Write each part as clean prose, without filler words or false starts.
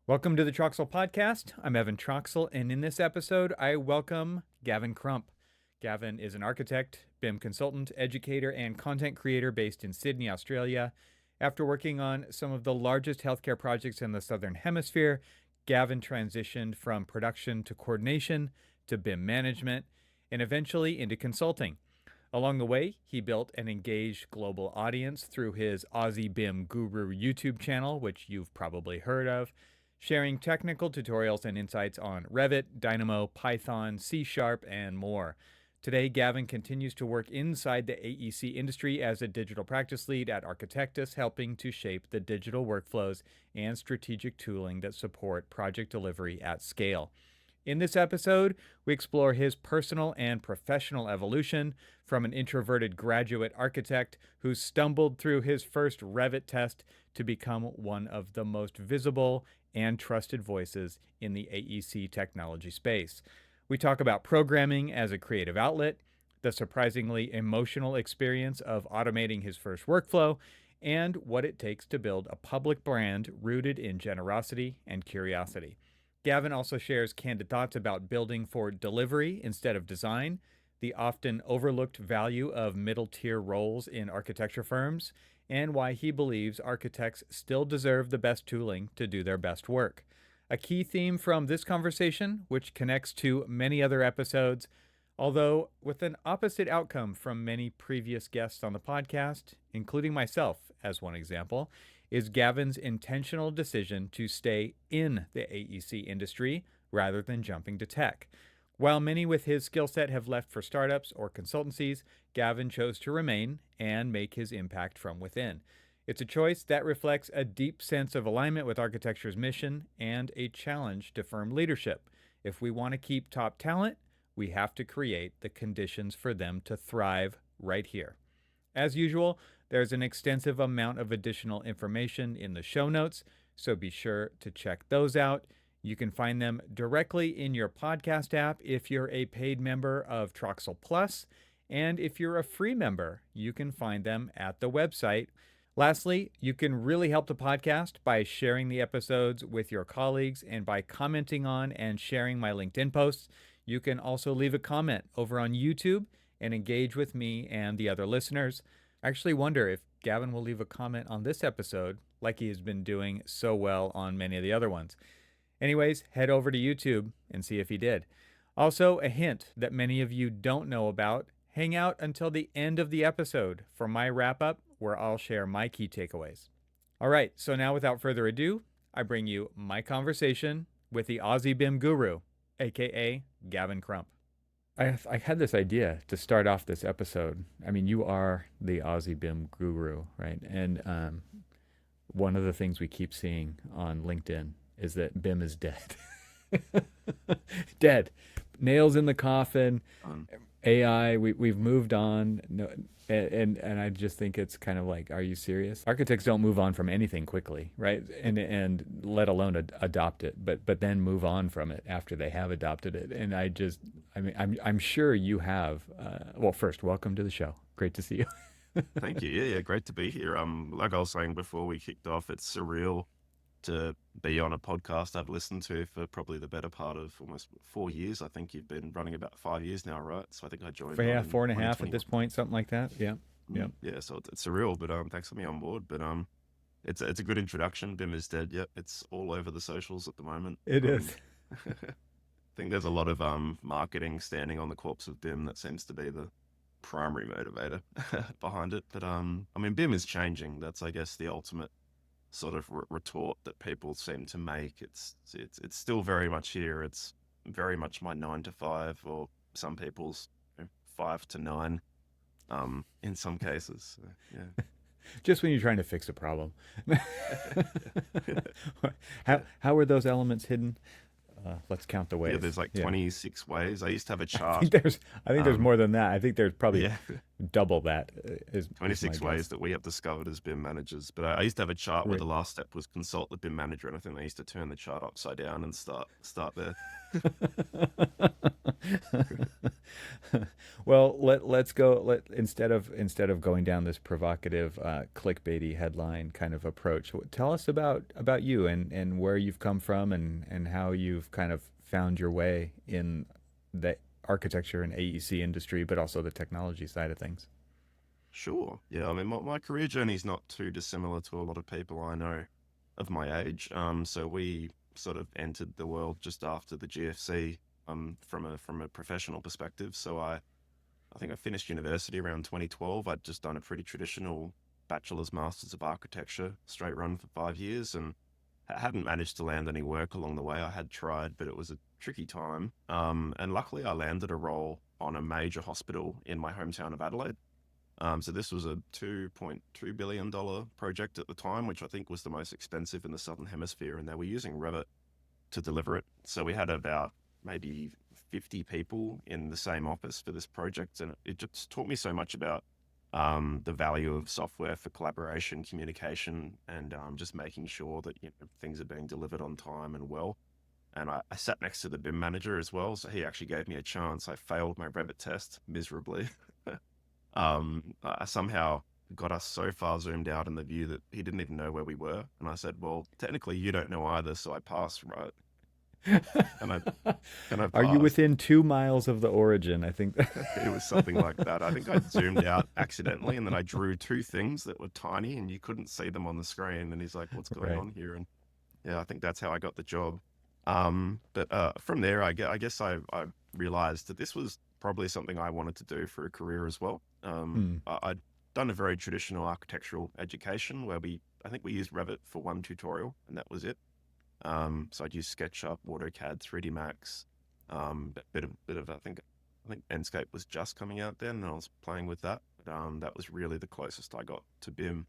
Welcome to the TRXL podcast. I'm Evan Troxel, and in this episode, I welcome Gavin Crump. Gavin is an architect, BIM consultant, educator, and content creator based in Sydney, Australia. After working on some of the largest healthcare projects in the Southern Hemisphere, Gavin transitioned from production to coordination to BIM management, and eventually into consulting. Along the way, he built an engaged global audience through his Aussie BIM Guru YouTube channel, which you've probably heard of, sharing technical tutorials and insights on Revit, Dynamo, Python, C#, and more. Today, Gavin continues to work inside the AEC industry as a digital practice lead at Architectus, helping to shape the digital workflows and strategic tooling that support project delivery at scale. In this episode, we explore his personal and professional evolution from an introverted graduate architect who stumbled through his first Revit test to become one of the most visible and trusted voices in the AEC technology space. We talk about programming as a creative outlet, the surprisingly emotional experience of automating his first workflow, and what it takes to build a public brand rooted in generosity and curiosity. Gavin also shares candid thoughts about building for delivery instead of design, the often overlooked value of middle-tier roles in architecture firms, and why he believes architects still deserve the best tooling to do their best work. A key theme from this conversation, which connects to many other episodes, although with an opposite outcome from many previous guests on the podcast, including myself as one example, is Gavin's intentional decision to stay in the AEC industry rather than jumping to tech. While many with his skill set have left for startups or consultancies, Gavin chose to remain and make his impact from within. It's a choice that reflects a deep sense of alignment with architecture's mission and a challenge to firm leadership. If we want to keep top talent, we have to create the conditions for them to thrive right here. As usual, there's an extensive amount of additional information in the show notes, so be sure to check those out. You can find them directly in your podcast app if you're a paid member of TRXL Plus, and if you're a free member, you can find them at the website. Lastly, you can really help the podcast by sharing the episodes with your colleagues and by commenting on and sharing my LinkedIn posts. You can also leave a comment over on YouTube and engage with me and the other listeners. I actually wonder if Gavin will leave a comment on this episode like he has been doing so well on many of the other ones. Anyways, head over to YouTube and see if he did. Also, a hint that many of you don't know about, hang out until the end of the episode for my wrap-up where I'll share my key takeaways. All right, so now without further ado, I bring you my conversation with the Aussie BIM guru, aka Gavin Crump. I had this idea to start off this episode. I mean, you are the Aussie BIM guru, right? And one of the things we keep seeing on LinkedIn is that BIM is dead. Dead. Nails in the coffin. AI, we've moved on. No, and I just think it's kind of like, are you serious? Architects don't move on from anything quickly, right? And let alone adopt it, but then move on from it after they have adopted it. And I'm sure you have. Well, first, welcome to the show. Great to see you. Thank you. Yeah, great to be here. Like I was saying before we kicked off, it's surreal to be on a podcast I've listened to for probably the better part of almost 4 years. I think you've been running about 5 years now, right? So I think I joined. Yeah, 4.5 at this point, something like that. Yeah. Yeah. Yeah. So it's surreal, but thanks for me on board. But it's a good introduction. BIM is dead. Yep, it's all over the socials at the moment. It is. I think there's a lot of marketing standing on the corpse of BIM that seems to be the primary motivator behind it. But I mean, BIM is changing. That's, I guess, the ultimate sort of retort that people seem to make. It's still very much here. It's very much my 9 to 5, or some people's 5 to 9 in some cases. So, yeah. Just when you're trying to fix a problem. How are those elements hidden? Let's count the ways. Yeah, there's like 26 ways. I used to have a chart. I think there's more than that. I think there's probably double that is my 26 ways guess. that we have discovered as BIM managers. But I used to have a chart where Right. the last step was consult the BIM manager, and I think they used to turn the chart upside down and start there. Well, let's go. Instead of going down this provocative, clickbaity headline kind of approach, tell us about you and where you've come from and how you've kind of found your way in the architecture and AEC industry, but also the technology side of things. Sure. Yeah, I mean, my career journey is not too dissimilar to a lot of people I know of my age. So we sort of entered the world just after the GFC, from a professional perspective. So I think I finished university around 2012. I'd just done a pretty traditional bachelor's, master's of architecture, straight run for 5 years, and hadn't managed to land any work along the way. I had tried, but it was a tricky time. And luckily, I landed a role on a major hospital in my hometown of Adelaide. So this was a $2.2 billion project at the time, which I think was the most expensive in the Southern Hemisphere, and they were using Revit to deliver it. So we had about maybe 50 people in the same office for this project, and it just taught me so much about the value of software for collaboration, communication, and just making sure that things are being delivered on time and well. And I sat next to the BIM manager as well, so he actually gave me a chance. I failed my Revit test miserably. I somehow got us so far zoomed out in the view that he didn't even know where we were. And I said, "Well, technically, you don't know either, so I passed, right?" And I and I Are you passed. within 2 miles of the origin? I think. It was something like that. I think I zoomed out accidentally, and then I drew two things that were tiny, and you couldn't see them on the screen. And he's like, "What's going Right. on here?" And yeah, I think that's how I got the job. But from there, I guess I realized that this was probably something I wanted to do for a career as well. Hmm. I'd done a very traditional architectural education where I think we used Revit for one tutorial, and that was it. So I'd use SketchUp, AutoCAD, 3D Max, bit of I think Enscape was just coming out then, and I was playing with that. But that was really the closest I got to BIM.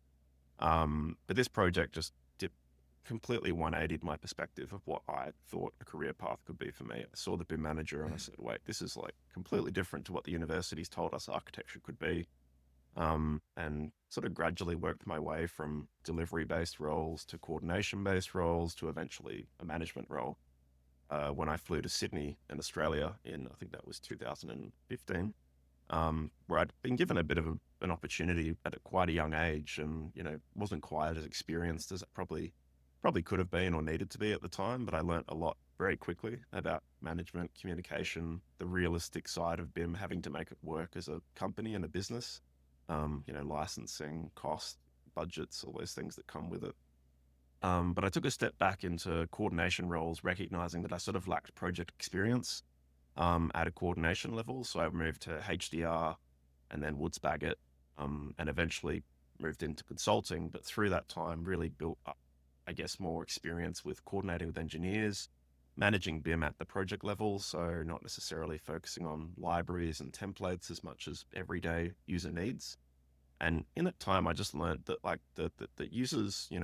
But this project just did completely 180'd my perspective of what I thought a career path could be for me. I saw the BIM manager and I said, wait, this is like completely different to what the universities told us architecture could be. And sort of gradually worked my way from delivery-based roles to coordination-based roles to eventually a management role. When I flew to Sydney in Australia in, I think that was 2015, where I'd been given a bit of an opportunity at quite a young age, and wasn't quite as experienced as I probably could have been or needed to be at the time. But I learnt a lot very quickly about management, communication, the realistic side of BIM, having to make it work as a company and a business. Licensing, cost, budgets, all those things that come with it. But I took a step back into coordination roles, recognizing that I sort of lacked project experience at a coordination level. So I moved to HDR and then Woods Bagot, and eventually moved into consulting. But through that time, really built up, I guess, more experience with coordinating with engineers, managing BIM at the project level. So not necessarily focusing on libraries and templates as much as everyday user needs. And in that time, I just learned that like the users, they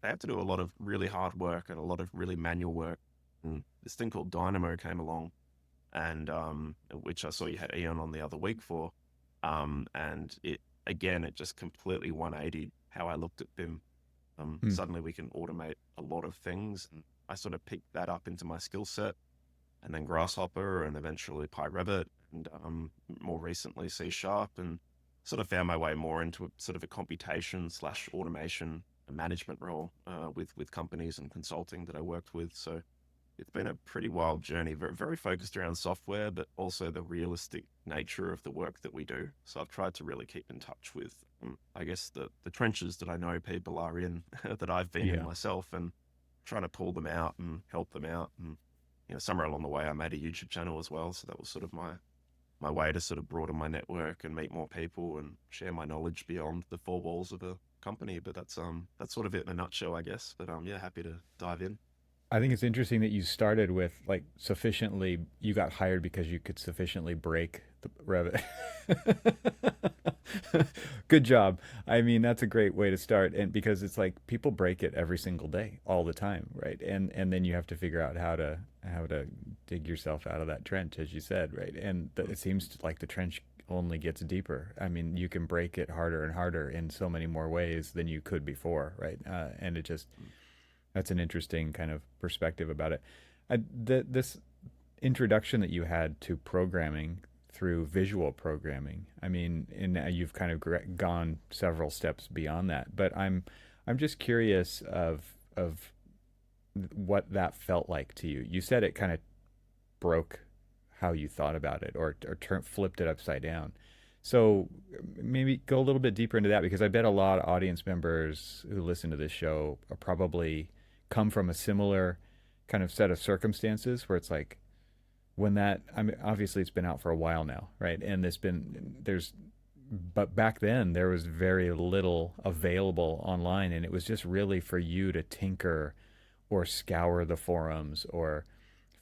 have to do a lot of really hard work and a lot of really manual work. And this thing called Dynamo came along, and which I saw you had Ian on the other week for, and it just completely 180 how I looked at BIM. Hmm. Suddenly we can automate a lot of things, and I sort of picked that up into my skill set, and then Grasshopper, and eventually PyRevit, and more recently C Sharp, and sort of found my way more into sort of a computation slash automation management role with companies and consulting that I worked with. So it's been a pretty wild journey, very, very focused around software, but also the realistic nature of the work that we do. So I've tried to really keep in touch with, I guess, the trenches that I know people are in, that I've been in Yeah. myself, and trying to pull them out and help them out. And somewhere along the way, I made a YouTube channel as well. So that was sort of my way to sort of broaden my network and meet more people and share my knowledge beyond the four walls of a company. But that's sort of it in a nutshell, I guess. But yeah, happy to dive in. I think it's interesting that you started with like sufficiently, you got hired because you could sufficiently break the Revit. Good job. I mean, that's a great way to start. And because it's like people break it every single day, all the time, right? And then you have to figure out how to dig yourself out of that trench, as you said, right? And it seems like the trench only gets deeper. I mean, you can break it harder and harder in so many more ways than you could before, right? And it just, that's an interesting kind of perspective about it. This introduction that you had to programming through visual programming. I mean, and now you've kind of gone several steps beyond that. But I'm just curious of what that felt like to you. You said it kind of broke how you thought about it, or flipped it upside down. So maybe go a little bit deeper into that, because I bet a lot of audience members who listen to this show are probably come from a similar kind of set of circumstances where it's like, when that, I mean, obviously it's been out for a while now, right? And but back then there was very little available online, and it was just really for you to tinker or scour the forums or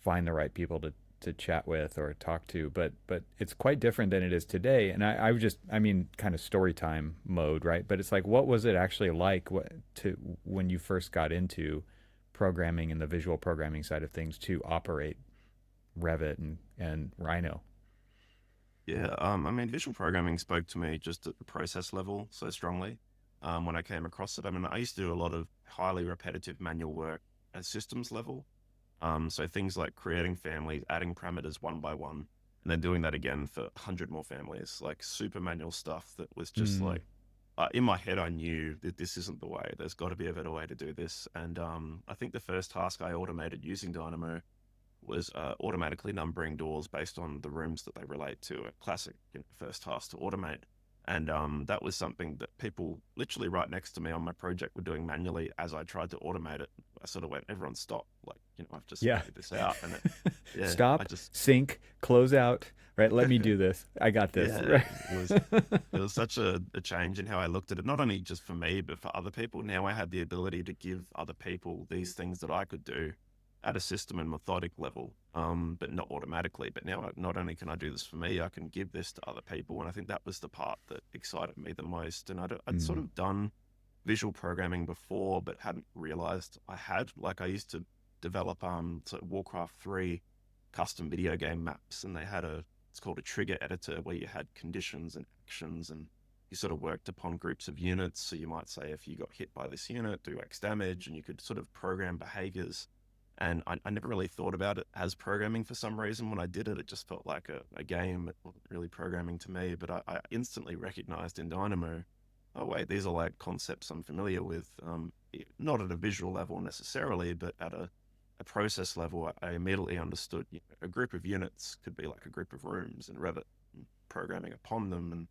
find the right people to chat with or talk to. But it's quite different than it is today. And I mean, kind of story time mode, right? But it's like, what was it actually like when you first got into programming and the visual programming side of things to operate Revit and Rhino? Yeah, I mean, visual programming spoke to me just at the process level so strongly when I came across it. I mean, I used to do a lot of highly repetitive manual work at systems level. So things like creating families, adding parameters one by one, and then doing that again for 100 more families, like super manual stuff that was just Mm. like, in my head, I knew that this isn't the way. There's got to be a better way to do this. And I think the first task I automated using Dynamo was automatically numbering doors based on the rooms that they relate to. A classic, first task to automate. And that was something that people literally right next to me on my project were doing manually as I tried to automate it. I sort of went, everyone stop. Like, I've just Yeah. figured this out. And yeah, I Stop, just, sync, close out, right? Let me do this. I got this. yeah, Right? it was such a change in how I looked at it, not only just for me, but for other people. Now I had the ability to give other people these things that I could do at a system and methodic level, but not automatically. But now, not only can I do this for me, I can give this to other people. And I think that was the part that excited me the most. And I'd sort Mm. of done visual programming before, but hadn't realized I had. Like, I used to develop sort of Warcraft 3 custom video game maps, and they had it's called a trigger editor, where you had conditions and actions, and you sort of worked upon groups of units. So you might say, if you got hit by this unit, do X damage, and you could sort of program behaviors. And I never really thought about it as programming for some reason. When I did it, it just felt like a game. It wasn't really programming to me, but I instantly recognized in Dynamo, oh wait, these are like concepts I'm familiar with. Not at a visual level necessarily, but at a process level, I immediately understood, a group of units could be like a group of rooms in Revit, and programming upon them. And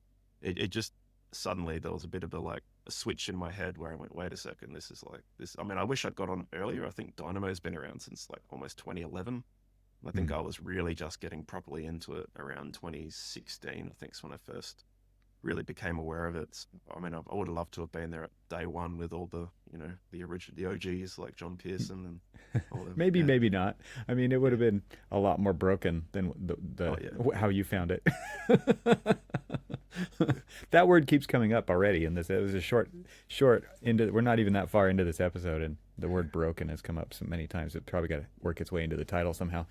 it just suddenly, there was a bit of a switch in my head where I went, wait a second, this is like this. I mean, I wish I'd got on earlier. I think Dynamo's been around since like almost 2011. I think Mm. I was really just getting properly into it around 2016. I think is when I first really became aware of it. I mean, I would have loved to have been there at day one with all the, the original, the OGs like John Pearson and all them. Maybe, Yeah, maybe not. I mean, it would yeah. have been a lot more broken than Oh yeah. how you found it. That word keeps coming up already in this. It was a short into. We're not even that far into this episode, and the word "broken" has come up so many times. It probably got to work its way into the title somehow.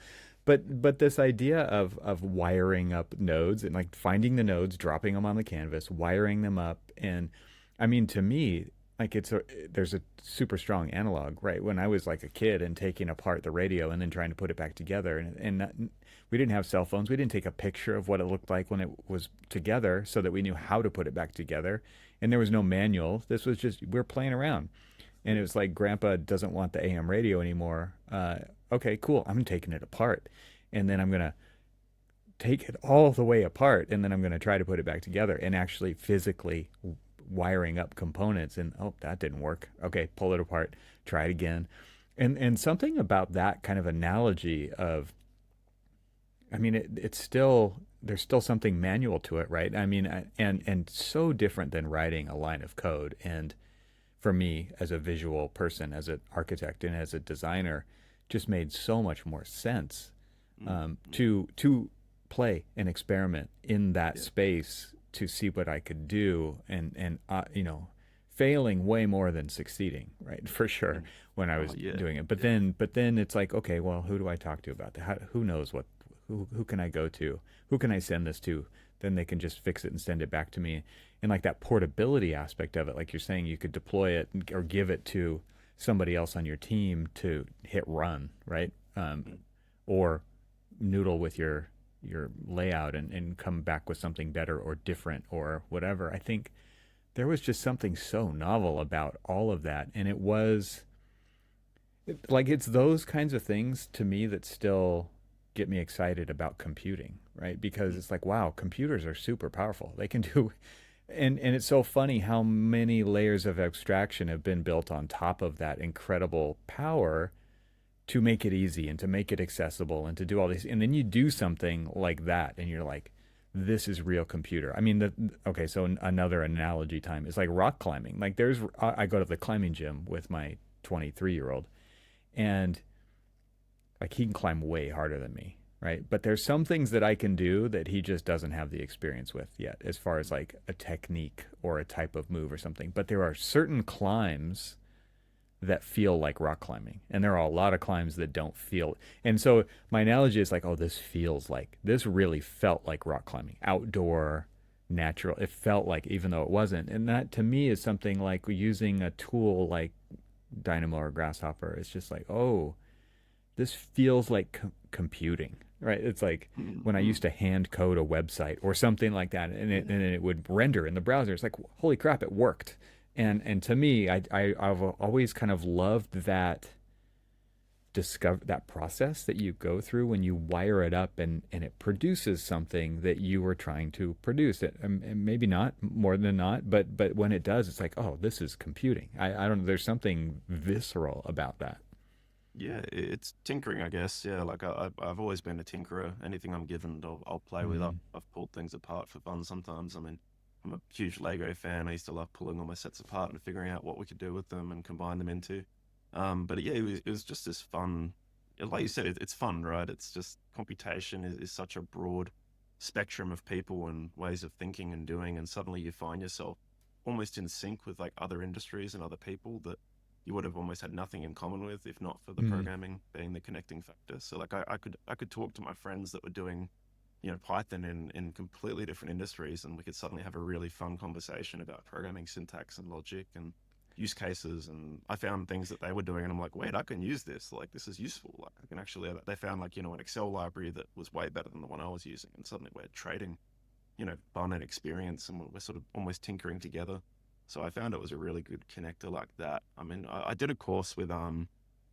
But this idea of wiring up nodes and like finding the nodes, dropping them on the canvas, wiring them up, and I mean, to me, like there's a super strong analog, right? When I was like a kid and taking apart the radio and then trying to put it back together, we didn't have cell phones. We didn't take a picture of what it looked like when it was together so that we knew how to put it back together. And there was no manual. This was just, we're playing around. And it was like, Grandpa doesn't want the AM radio anymore. Okay, cool. I'm taking it apart. And then I'm going to take it all the way apart. And then I'm going to try to put it back together and actually physically wiring up components. And oh, that didn't work. Okay, pull it apart, try it again. And something about that kind of analogy of, I mean, it's still, there's still something manual to it, right? I mean, and so different than writing a line of code. And for me, as a visual person, as an architect, and as a designer, just made so much more sense to play and experiment in that Yeah. space to see what I could do, and failing way more than succeeding, right? For sure, when I Oh was yeah. doing it. But Yeah. then it's like, okay, well, who do I talk to about that? Who knows what? Who can I go to? Who can I send this to then they can just fix it and send it back to me. And like that portability aspect of it, like you're saying, you could deploy it or give it to somebody else on your team to hit run, right? Or noodle with your layout and come back with something better or different or whatever. I think there was just something so novel about all of that. And it was like, it's those kinds of things to me that still get me excited about computing, right? Because it's like, wow, computers are super powerful. They can do, and it's so funny how many layers of abstraction have been built on top of that incredible power to make it easy and to make it accessible and to do all these. And then you do something like that and you're like, this is real computer. I mean, okay, so another analogy time is like rock climbing. Like I go to the climbing gym with my 23-year-old, and like he can climb way harder than me, right? But there's some things that I can do that he just doesn't have the experience with yet, as far as like a technique or a type of move or something. But there are certain climbs that feel like rock climbing, and there are a lot of climbs that don't feel. And so my analogy is like, oh, this really felt like rock climbing, outdoor, natural. It felt like, even though it wasn't. And that to me is something like using a tool like Dynamo or Grasshopper. It's just like, oh, this feels like computing, right? It's like when I used to hand code a website or something like that, and it would render in the browser. It's like, holy crap, it worked. And to me, I've always kind of loved that that process that you go through when you wire it up and it produces something that you were trying to produce. And maybe not, more than not, but when it does, it's like, oh, this is computing. I don't know, there's something visceral about that. Yeah, it's tinkering, I guess. Yeah, like I've always been a tinkerer. Anything I'm given, I'll play with. Mm. I've pulled things apart for fun sometimes. I mean, I'm a huge Lego fan. I used to love pulling all my sets apart and figuring out what we could do with them and combine them into. But yeah, it was just this fun. Like you said, it's fun, right? It's just computation is such a broad spectrum of people and ways of thinking and doing, and suddenly you find yourself almost in sync with like other industries and other people that you would have almost had nothing in common with if not for the Mm. programming being the connecting factor. So like I could talk to my friends that were doing, Python in completely different industries, and we could suddenly have a really fun conversation about programming syntax and logic and use cases. And I found things that they were doing, and I'm like, wait, I can use this. Like, this is useful. Like, I can actually. They found like an Excel library that was way better than the one I was using, and suddenly we're trading, fun and experience, and we're sort of almost tinkering together. So I found it was a really good connector like that. I mean, I did a course with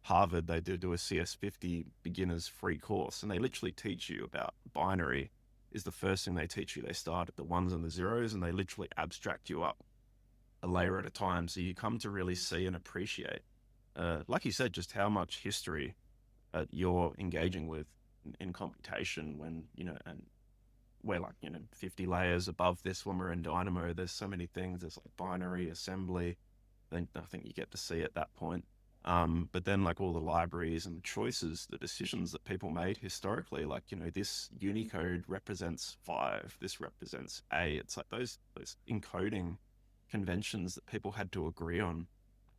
Harvard. They did do a CS50 beginners free course, and they literally teach you about binary is the first thing they teach you. They start at the ones and the zeros, and they literally abstract you up a layer at a time. So you come to really see and appreciate, like you said, just how much history you're engaging with in computation when, and we're like, 50 layers above this when we're in Dynamo. There's so many things. There's like binary, assembly. Then I think you get to see at that point. But then like all the libraries and the choices, the decisions that people made historically, like, this Unicode represents 5, this represents A. It's like those encoding conventions that people had to agree on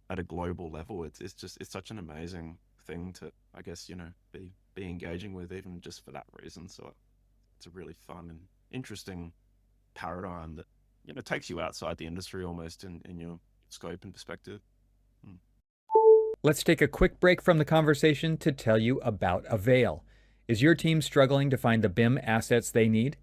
at a global level. It's such an amazing thing to, I guess, be engaging with, even just for that reason. So it's a really fun and interesting paradigm that, takes you outside the industry almost in your scope and perspective. Mm. Let's take a quick break from the conversation to tell you about AVAIL. Is your team struggling to find the BIM assets they need?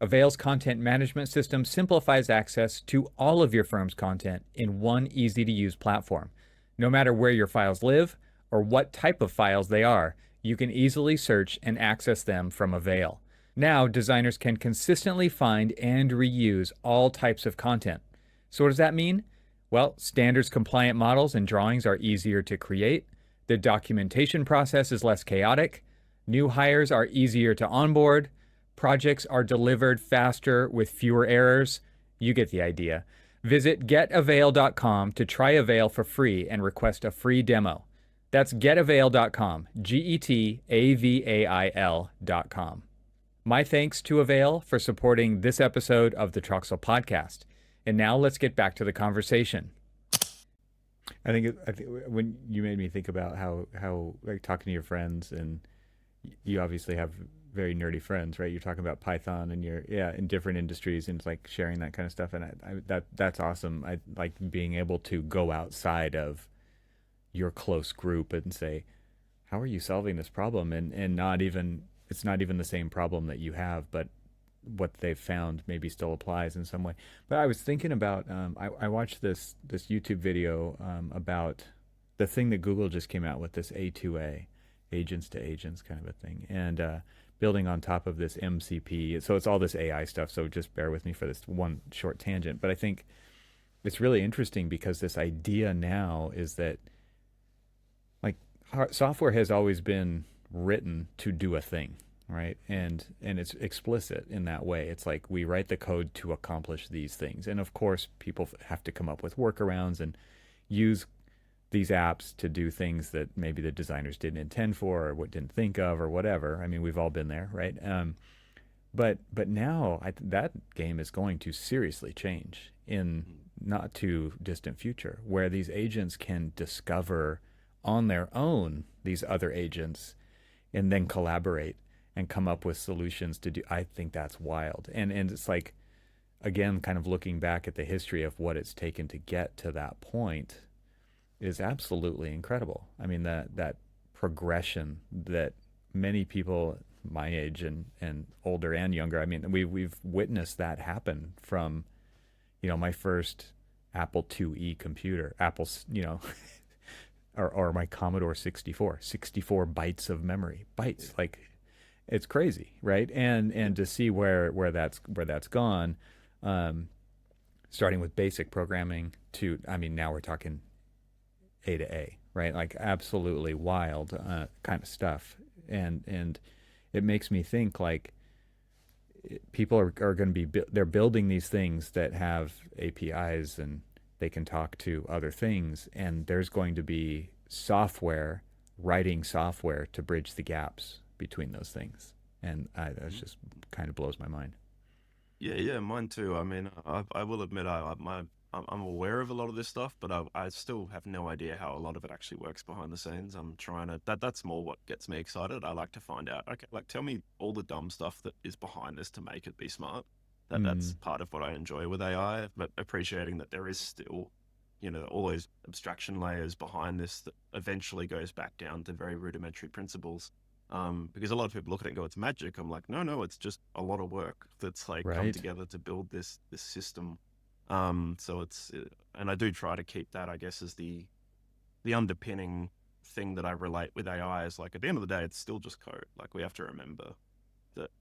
AVAIL's content management system simplifies access to all of your firm's content in one easy-to-use platform. No matter where your files live or what type of files they are, you can easily search and access them from AVAIL. Now, designers can consistently find and reuse all types of content. So what does that mean? Well, standards compliant models and drawings are easier to create. The documentation process is less chaotic. New hires are easier to onboard. Projects are delivered faster with fewer errors. You get the idea. Visit getavail.com to try AVAIL for free and request a free demo. That's getavail.com, GETAVAIL.com. My thanks to AVAIL for supporting this episode of the TRXL podcast. And now let's get back to the conversation. I think when you made me think about how like talking to your friends, and you obviously have very nerdy friends, right? You're talking about Python and you're yeah in different industries and like sharing that kind of stuff, and that's awesome. I like being able to go outside of your close group and say, how are you solving this problem? And not even it's not even the same problem that you have, but what they've found maybe still applies in some way. But I was thinking about I watched this YouTube video about the thing that Google just came out with, this A2A, agents to agents kind of a thing, and building on top of this MCP. So it's all this AI stuff. So just bear with me for this one short tangent. But I think it's really interesting because this idea now is that like software has always been written to do a thing, right? And it's explicit in that way. It's like we write the code to accomplish these things, and of course people have to come up with workarounds and use these apps to do things that maybe the designers didn't intend for or what didn't think of or whatever. I mean, we've all been there, right? But now that game is going to seriously change in not too distant future, where these agents can discover on their own these other agents and then collaborate and come up with solutions to do. I think that's wild, and it's like again, kind of looking back at the history of what it's taken to get to that point is absolutely incredible. I mean that progression that many people my age and older and younger. I mean, we've witnessed that happen from my first Apple IIe computer, Apple's or my Commodore 64, 64 bytes of memory, bytes like it's crazy, right? And to see where that's gone, um, starting with basic programming to I mean now we're talking A to A, right? Like absolutely wild kind of stuff, and it makes me think like people are going to be they're building these things that have APIs and they can talk to other things, and there's going to be software writing software to bridge the gaps between those things, and that Mhm. just kind of blows my mind. Yeah, yeah, mine too. I mean, I will admit I'm aware of a lot of this stuff, but I still have no idea how a lot of it actually works behind the scenes. I'm trying to that's more what gets me excited. I like to find out. Okay, like tell me all the dumb stuff that is behind this to make it be smart. That's Mm, part of what I enjoy with AI, but appreciating that there is still, all those abstraction layers behind this that eventually goes back down to very rudimentary principles. Because a lot of people look at it and go, "It's magic." I'm like, no, no, it's just a lot of work that's like come right. together to build this system. So and I do try to keep that, I guess, as the underpinning thing that I relate with AI is like at the end of the day, it's still just code. Like we have to remember that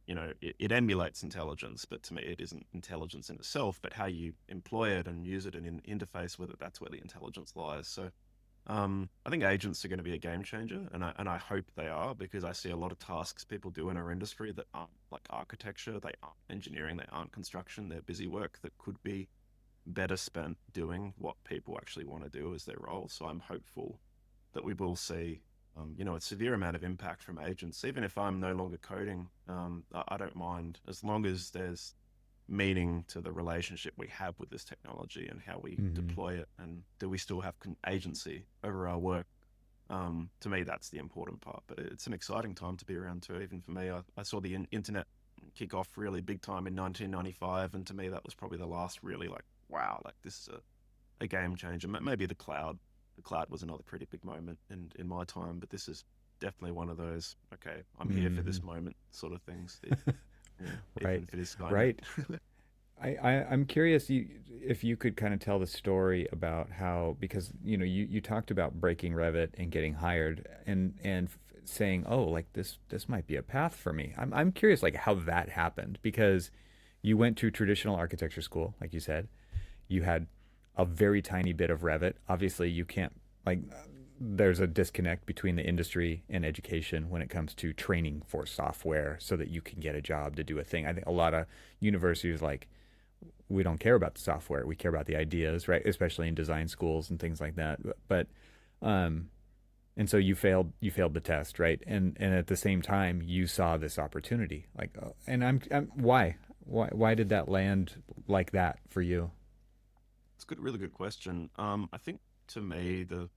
it emulates intelligence, but to me, it isn't intelligence in itself, but how you employ it and use it and interface with it. That's where the intelligence lies. So I think agents are going to be a game changer, and I hope they are because I see a lot of tasks people do in our industry that aren't like architecture, they aren't engineering, they aren't construction, they're busy work that could be better spent doing what people actually want to do as their role. So I'm hopeful that we will see, a severe amount of impact from agents. Even if I'm no longer coding, I don't mind as long as there's meaning to the relationship we have with this technology and how we Hmm. deploy it, and do we still have agency over our work. To me, that's the important part. But it's an exciting time to be around too. Even for me, I saw the internet kick off really big time in 1995, and to me, that was probably the last really like wow, like this is a game changer. Maybe the cloud. The cloud was another pretty big moment in my time, but this is definitely one of those. Okay, I'm here for Hmm. this moment sort of things. Even Right, if it is Skynet. right. I'm curious if you could kind of tell the story about how because you talked about breaking Revit and getting hired and saying, oh, like this might be a path for me. I'm curious like how that happened because you went to traditional architecture school like you said. You had a very tiny bit of Revit. Obviously you can't like there's a disconnect between the industry and education when it comes to training for software so that you can get a job to do a thing. I think a lot of universities like we don't care about the software. We care about the ideas, right? Especially in design schools and things like that. But um, and so you failed the test, right? And at the same time, you saw this opportunity, like, and I'm why did that land like that for you? It's a good, really good question. I think to me the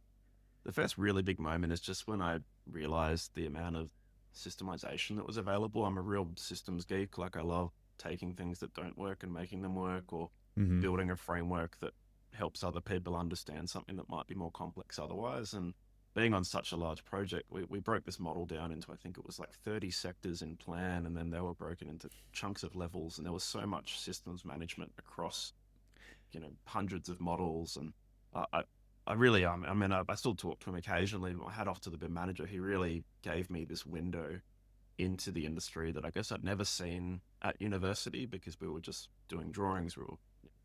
first really big moment is just when I realized the amount of systemization that was available. I'm a real systems geek. Like I love taking things that don't work and making them work, or Mm-hmm. building a framework that helps other people understand something that might be more complex otherwise. And being on such a large project, we broke this model down into, I think it was like 30 sectors in plan, and then they were broken into chunks of levels. And there was so much systems management across, hundreds of models. And I really, I mean, I still talk to him occasionally. My hat off to the BIM manager. He really gave me this window into the industry that I guess I'd never seen at university, because we were just doing drawings. We were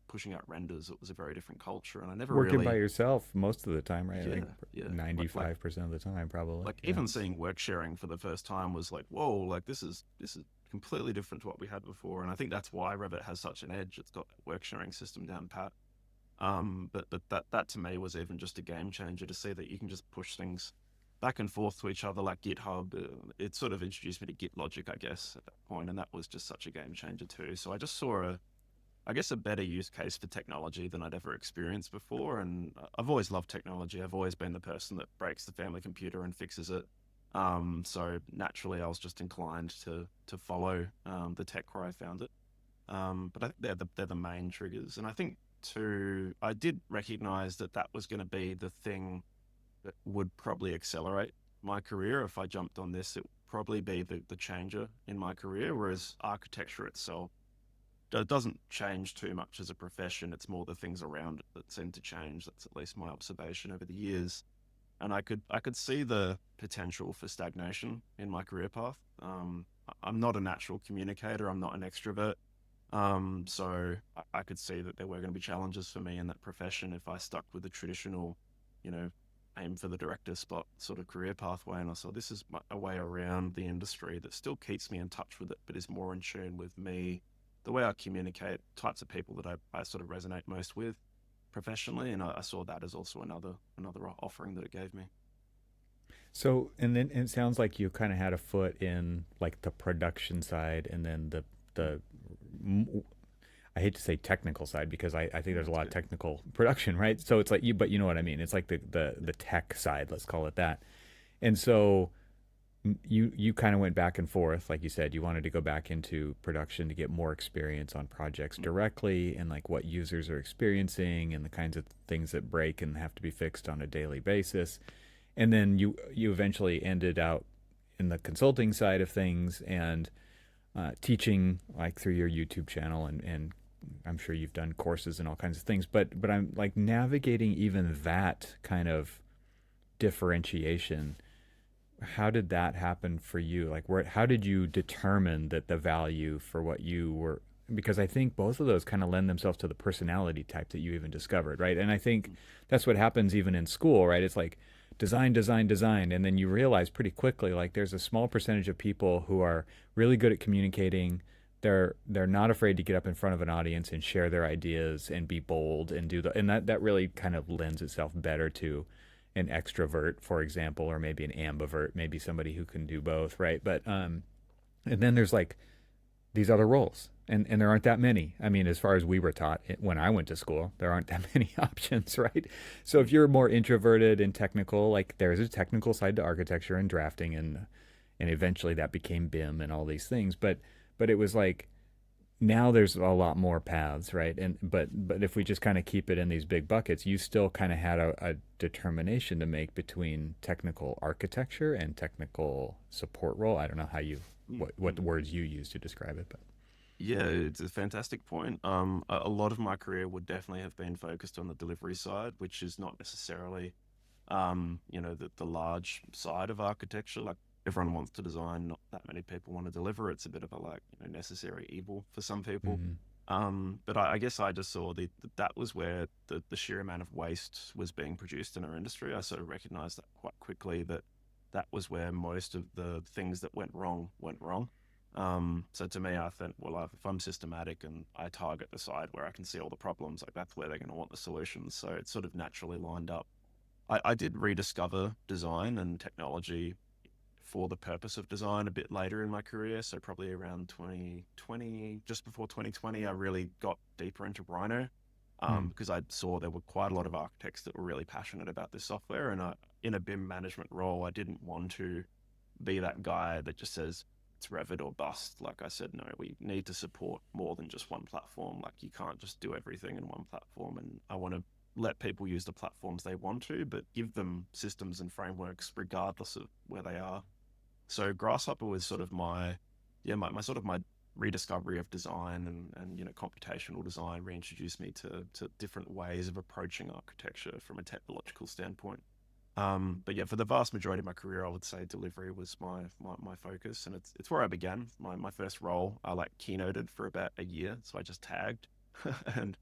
pushing out renders. It was a very different culture, and I never Working by really, yourself most of the time, right? Like yeah, yeah, like 95% of the time, probably. like Yeah. even seeing work sharing for the first time was like, whoa, like this is completely different to what we had before. And I think that's why Revit has such an edge. It's got that work sharing system down pat. But that to me was even just a game changer, to see that you can just push things back and forth to each other like GitHub. It sort of introduced me to Git logic, I guess, at that point, and that was just such a game changer too. So I just saw I guess, a better use case for technology than I'd ever experienced before. And I've always loved technology. I've always been the person that breaks the family computer and fixes it. So naturally, I was just inclined to follow the tech where I found it. But I think they're the main triggers. And I think too, I did recognize that that was going to be the thing that would probably accelerate my career. If I jumped on this, it would probably be the changer in my career. Whereas architecture itself, it doesn't change too much as a profession. It's more the things around it that seem to change. That's at least my observation over the years. And I could see the potential for stagnation in my career path. I'm not a natural communicator. I'm not an extrovert. So I could see that there were going to be challenges for me in that profession if I stuck with the traditional, you know, aim for the director spot sort of career pathway. And I saw this is a way around the industry that still keeps me in touch with it, but is more in tune with me, the way I communicate, types of people that I sort of resonate most with professionally. And I saw that as also another offering that it gave me. So, and then it sounds like you kind of had a foot in like the production side, and then the I hate to say technical side because I think there's a lot of Yeah. technical production, right? So it's like you, but you know what I mean. It's like the tech side, let's call it that. And so you kind of went back and forth, like you said, you wanted to go back into production to get more experience on projects directly and like what users are experiencing and the kinds of things that break and have to be fixed on a daily basis. And then you eventually ended out in the consulting side of things and teaching like through your YouTube channel and I'm sure you've done courses and all kinds of things, but I'm like navigating even that kind of differentiation. How did that happen for you? Like how did you determine that the value for what you were, because I think both of those kind of lend themselves to the personality type that you even discovered, right? And I think that's what happens even in school, right? It's like design, design, design, and then you realize pretty quickly like there's a small percentage of people who are really good at communicating. They're not afraid to get up in front of an audience and share their ideas and be bold and do and that really kind of lends itself better to an extrovert, for example, or maybe an ambivert, maybe somebody who can do both, right? But and then there's like these other roles, and there aren't that many. I mean, as far as we were taught when I went to school, there aren't that many options, right? So if you're more introverted and technical, like there's a technical side to architecture and drafting, and eventually that became BIM and all these things, but it was like now there's a lot more paths, right? And but if we just kind of keep it in these big buckets, you still kind of had a determination to make between technical architecture and technical support role. I don't know how you what the words you use to describe it, but Yeah, it's a fantastic point. A lot of my career would definitely have been focused on the delivery side, which is not necessarily, the large side of architecture. Like everyone wants to design, not that many people want to deliver. It's a bit of a like, necessary evil for some people. mm-hmm. But I guess I just saw that was where the sheer amount of waste was being produced in our industry. I sort of recognized that quite quickly, that that was where most of the things that went wrong went wrong. So to me, I think, well, if I'm systematic and I target the side where I can see all the problems, like that's where they're going to want the solutions. So it sort of naturally lined up. I did rediscover design and technology for the purpose of design a bit later in my career. So probably around 2020, just before 2020, I really got deeper into Rhino, mm. because I saw there were quite a lot of architects that were really passionate about this software. And in a BIM management role, I didn't want to be that guy that just says it's Revit or bust. Like I said, no, we need to support more than just one platform. Like you can't just do everything in one platform. And I want to let people use the platforms they want to, but give them systems and frameworks regardless of where they are. So Grasshopper was sort of my sort of my rediscovery of design and computational design reintroduced me to different ways of approaching architecture from a technological standpoint. But yeah, for the vast majority of my career, I would say delivery was my focus, and it's where I began. My first role, I like keynoted for about a year, so I just tagged, and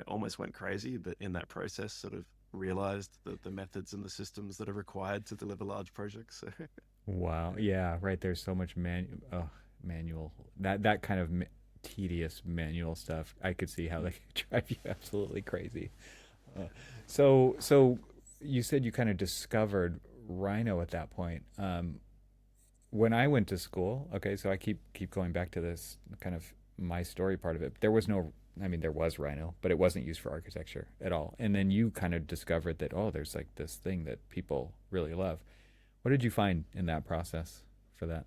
almost went crazy. But in that process, sort of realized the methods and the systems that are required to deliver large projects. So Wow. yeah, Yeah, right. There's so much manual that kind of tedious manual stuff. I could see how they could drive you absolutely crazy. Uh, so you said you kind of discovered Rhino at that point. When I went to school, okay, so I keep going back to this kind of my story part of it. There was no, I mean, there was Rhino, but it wasn't used for architecture at all. And then you kind of discovered that, oh, there's like this thing that people really love. What did you find in that process for that?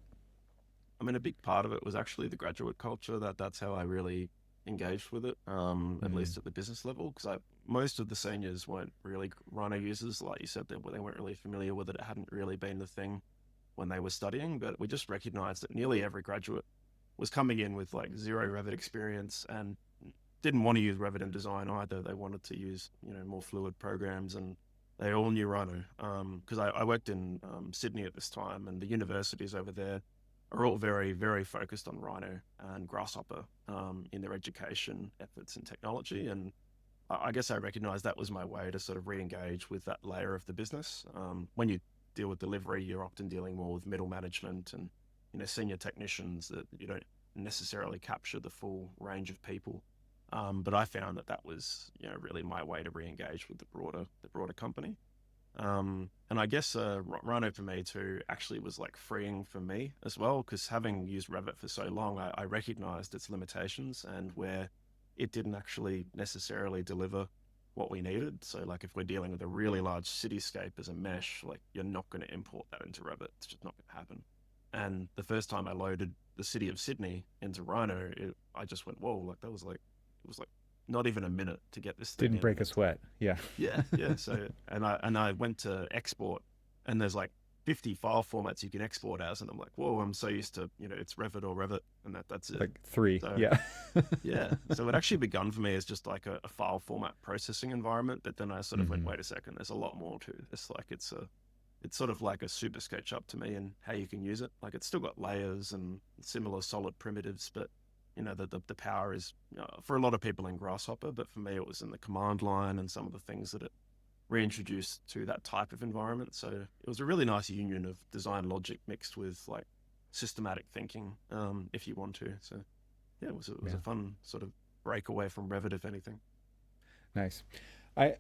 I mean, a big part of it was actually the graduate culture. That's how I really engaged with it, at Mm, least at the business level, because I most of the seniors weren't really Rhino users, like you said, they weren't really familiar with it. It hadn't really been the thing when they were studying, but we just recognized that nearly every graduate was coming in with like zero Revit experience and didn't want to use Revit in design either. They wanted to use, more fluid programs, and they all knew Rhino. Because I worked in Sydney at this time, and the universities over there are all very, very focused on Rhino and Grasshopper in their education efforts and technology. And I guess I recognized that was my way to sort of re-engage with that layer of the business. When you deal with delivery, you're often dealing more with middle management and senior technicians that you don't necessarily capture the full range of people. But I found that was really my way to re-engage with the broader company. And I guess Rhino for me too actually was like freeing for me as well, because having used Revit for so long, I recognized its limitations and where it didn't actually necessarily deliver what we needed. So like if we're dealing with a really large cityscape as a mesh, like you're not going to import that into Revit. It's just not going to happen. And the first time I loaded the city of Sydney into Rhino, I just went, whoa, like that was like, it was like not even a minute to get this thing didn't in. break a sweat. Yeah. Yeah, yeah. So and I went to export, and there's like 50 file formats you can export as, and I'm like, whoa, I'm so used to it's Revit or Revit, and that's it. Like three. So Yeah. yeah, so it actually begun for me as just like a file format processing environment, but then I sort of went, Hmm. wait a second, there's a lot more to this. Like it's sort of like a super SketchUp to me, and how you can use it. Like it's still got layers and similar solid primitives, but the power is for a lot of people in Grasshopper, but for me it was in the command line and some of the things that it reintroduced to that type of environment. So it was a really nice union of design logic mixed with like systematic thinking, if you want to. So yeah, it was a Yeah. fun sort of break away from Revit, if anything. Nice.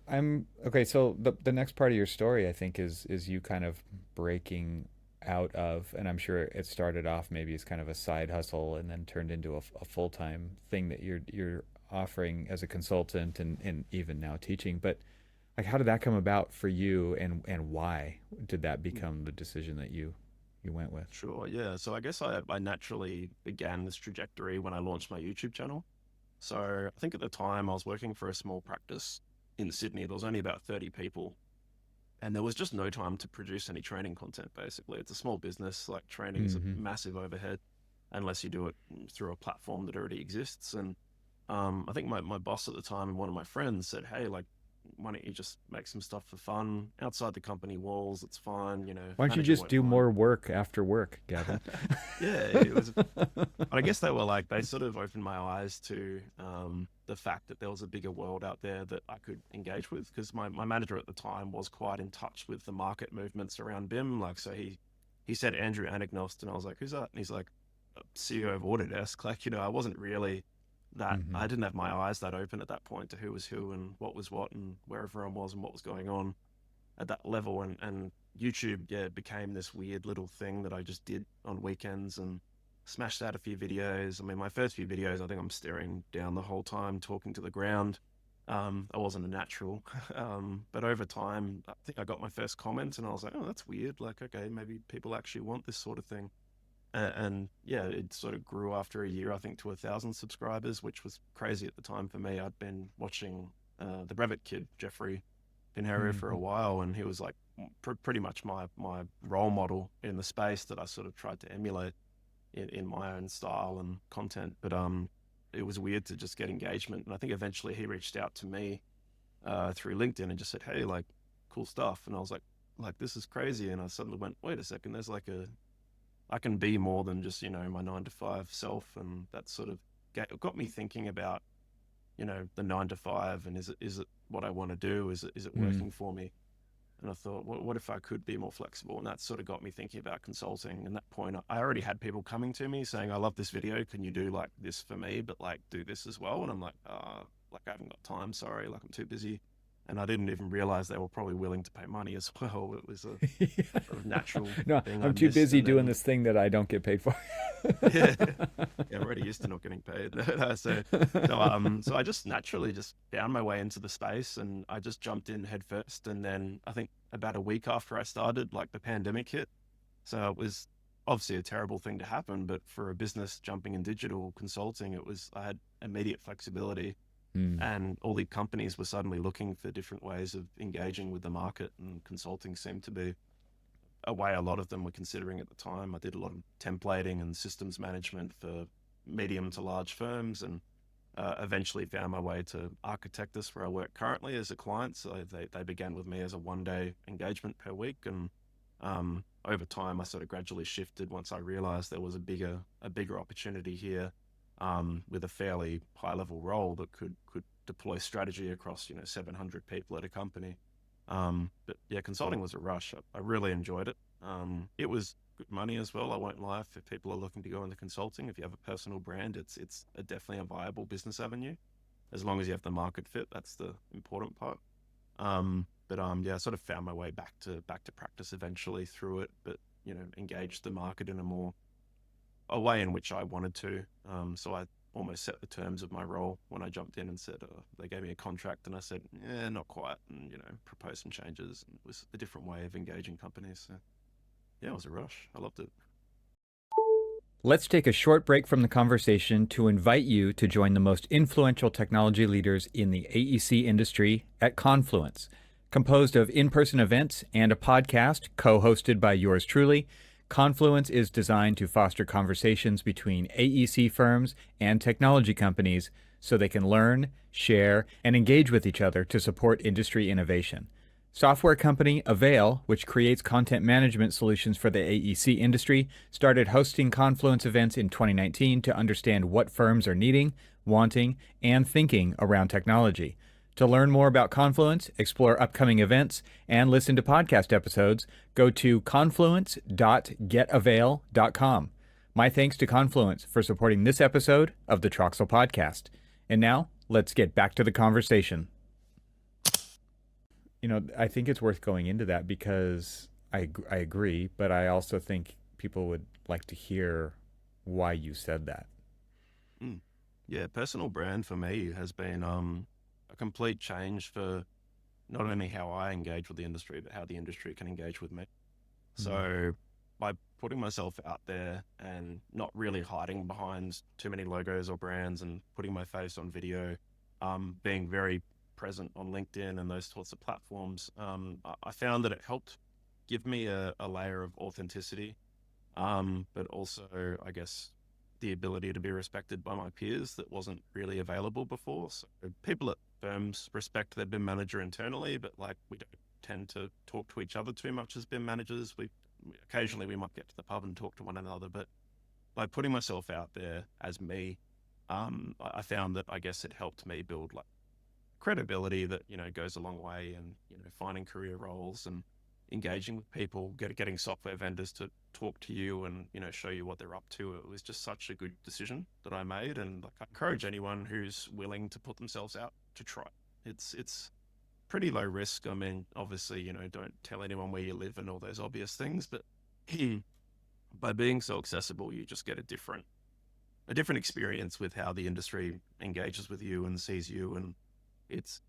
I'm okay. So the next part of your story, I think, is you kind of breaking out of, and I'm sure it started off maybe as kind of a side hustle and then turned into a full time thing that you're offering as a consultant and even now teaching. But like, how did that come about for you, and why did that Mm, become the decision that you went with? Sure, yeah. So I guess I naturally began this trajectory when I launched my YouTube channel. So I think at the time I was working for a small practice in Sydney. There was only about 30 people, and there was just no time to produce any training content. Basically, it's a small business. Like training is a Hmm. massive overhead unless you do it through a platform that already exists. And I think my boss at the time and one of my friends said, "Hey, like, why don't you just make some stuff for fun outside the company walls? It's fine. Why don't you Manager just won't do mind." more work after work, Gavin? Yeah, it was. But I guess they were like they sort of opened my eyes to the fact that there was a bigger world out there that I could engage with, because my manager at the time was quite in touch with the market movements around BIM. Like so he said Andrew Anagnost, and I was like, who's that? And he's like, CEO of Autodesk. Like I wasn't really that Hmm. I didn't have my eyes that open at that point to who was who and what was what and where everyone was and what was going on at that level. And YouTube, yeah, became this weird little thing that I just did on weekends and smashed out a few videos. I mean, my first few videos, I think I'm staring down the whole time, talking to the ground. I wasn't a natural. But over time, I think I got my first comment and I was like, oh, that's weird. Like, okay, maybe people actually want this sort of thing. And yeah, it sort of grew after a year, I think, to 1,000 subscribers, which was crazy at the time for me. I'd been watching the Revit kid, Jeffrey Pinheiro, for a Hmm. while, and he was like pretty much my role model in the space that I sort of tried to emulate in my own style and content. But it was weird to just get engagement. And I think eventually he reached out to me through LinkedIn and just said, "Hey, like, cool stuff." And I was like, this is crazy. And I suddenly went, wait a second, there's like I can be more than just, my 9 to 5 self. And that sort of got me thinking about, the 9 to 5, and is it what I want to do? Is it Mm. working for me? And I thought, what if I could be more flexible? And that sort of got me thinking about consulting. And that point, I already had people coming to me saying, I love this video. Can you do like this for me, but like do this as well? And I'm like, I haven't got time. Sorry. Like, I'm too busy. And I didn't even realize they were probably willing to pay money as well. It was a sort of natural No, thing I I'm too missed. busy And doing then, this thing that I don't get paid for. yeah, yeah, I'm already used to not getting paid. So I just naturally just found my way into the space and I just jumped in head first. And then I think about a week after I started, like, the pandemic hit. So it was obviously a terrible thing to happen, but for a business jumping in digital consulting, I had immediate flexibility, Mm. and all the companies were suddenly looking for different ways of engaging with the market, and consulting seemed to be a way a lot of them were considering at the time. I did a lot of templating and systems management for medium to large firms, and eventually found my way to Architectus, where I work currently as a client. So they began with me as a 1 day engagement per week. And over time, I sort of gradually shifted once I realized there was a bigger opportunity here, with a fairly high level role that could deploy strategy across, 700 people at a company. But yeah, consulting was a rush. I really enjoyed it. It was good money as well. I won't lie. If people are looking to go into consulting, if you have a personal brand, it's definitely a viable business avenue, as long as you have the market fit. That's the important part. But yeah, I sort of found my way back to practice eventually through it. But engaged the market in a way in which I wanted to. So I almost set the terms of my role when I jumped in and said, they gave me a contract, and I said, yeah, not quite, and proposed some changes. And it was a different way of engaging companies. So yeah, it was a rush. I loved it. Let's take a short break from the conversation to invite you to join the most influential technology leaders in the AEC industry at Confluence. Composed of in person events and a podcast co hosted by yours truly, Confluence is designed to foster conversations between AEC firms and technology companies so they can learn, share, and engage with each other to support industry innovation. Software company AVAIL, which creates content management solutions for the AEC industry, started hosting Confluence events in 2019 to understand what firms are needing, wanting, and thinking around technology. To learn more about Confluence, explore upcoming events, and listen to podcast episodes, go to confluence.getavail.com. My thanks to Confluence for supporting this episode of the TRXL podcast. And now, let's get back to the conversation. I think it's worth going into that because I agree, but I also think people would like to hear why you said that. Mm. Yeah, personal brand for me has been a complete change for not only how I engage with the industry, but how the industry can engage with me. Mm. So by putting myself out there and not really hiding behind too many logos or brands, and putting my face on video, being very present on LinkedIn and those sorts of platforms, I found that it helped give me a layer of authenticity, but also, I guess, the ability to be respected by my peers that wasn't really available before. So people at firms respect their BIM manager internally, but like, we don't tend to talk to each other too much as BIM managers. Occasionally we might get to the pub and talk to one another, but by putting myself out there as me, I found that, I guess, it helped me build like credibility that goes a long way, and finding career roles and engaging with people, getting software vendors to talk to you and show you what they're up to. It was just such a good decision that I made, and like, I encourage anyone who's willing to put themselves out to try. It's pretty low risk. I mean, obviously, don't tell anyone where you live and all those obvious things, but by being so accessible, you just get a different experience with how the industry engages with you and sees you. And it's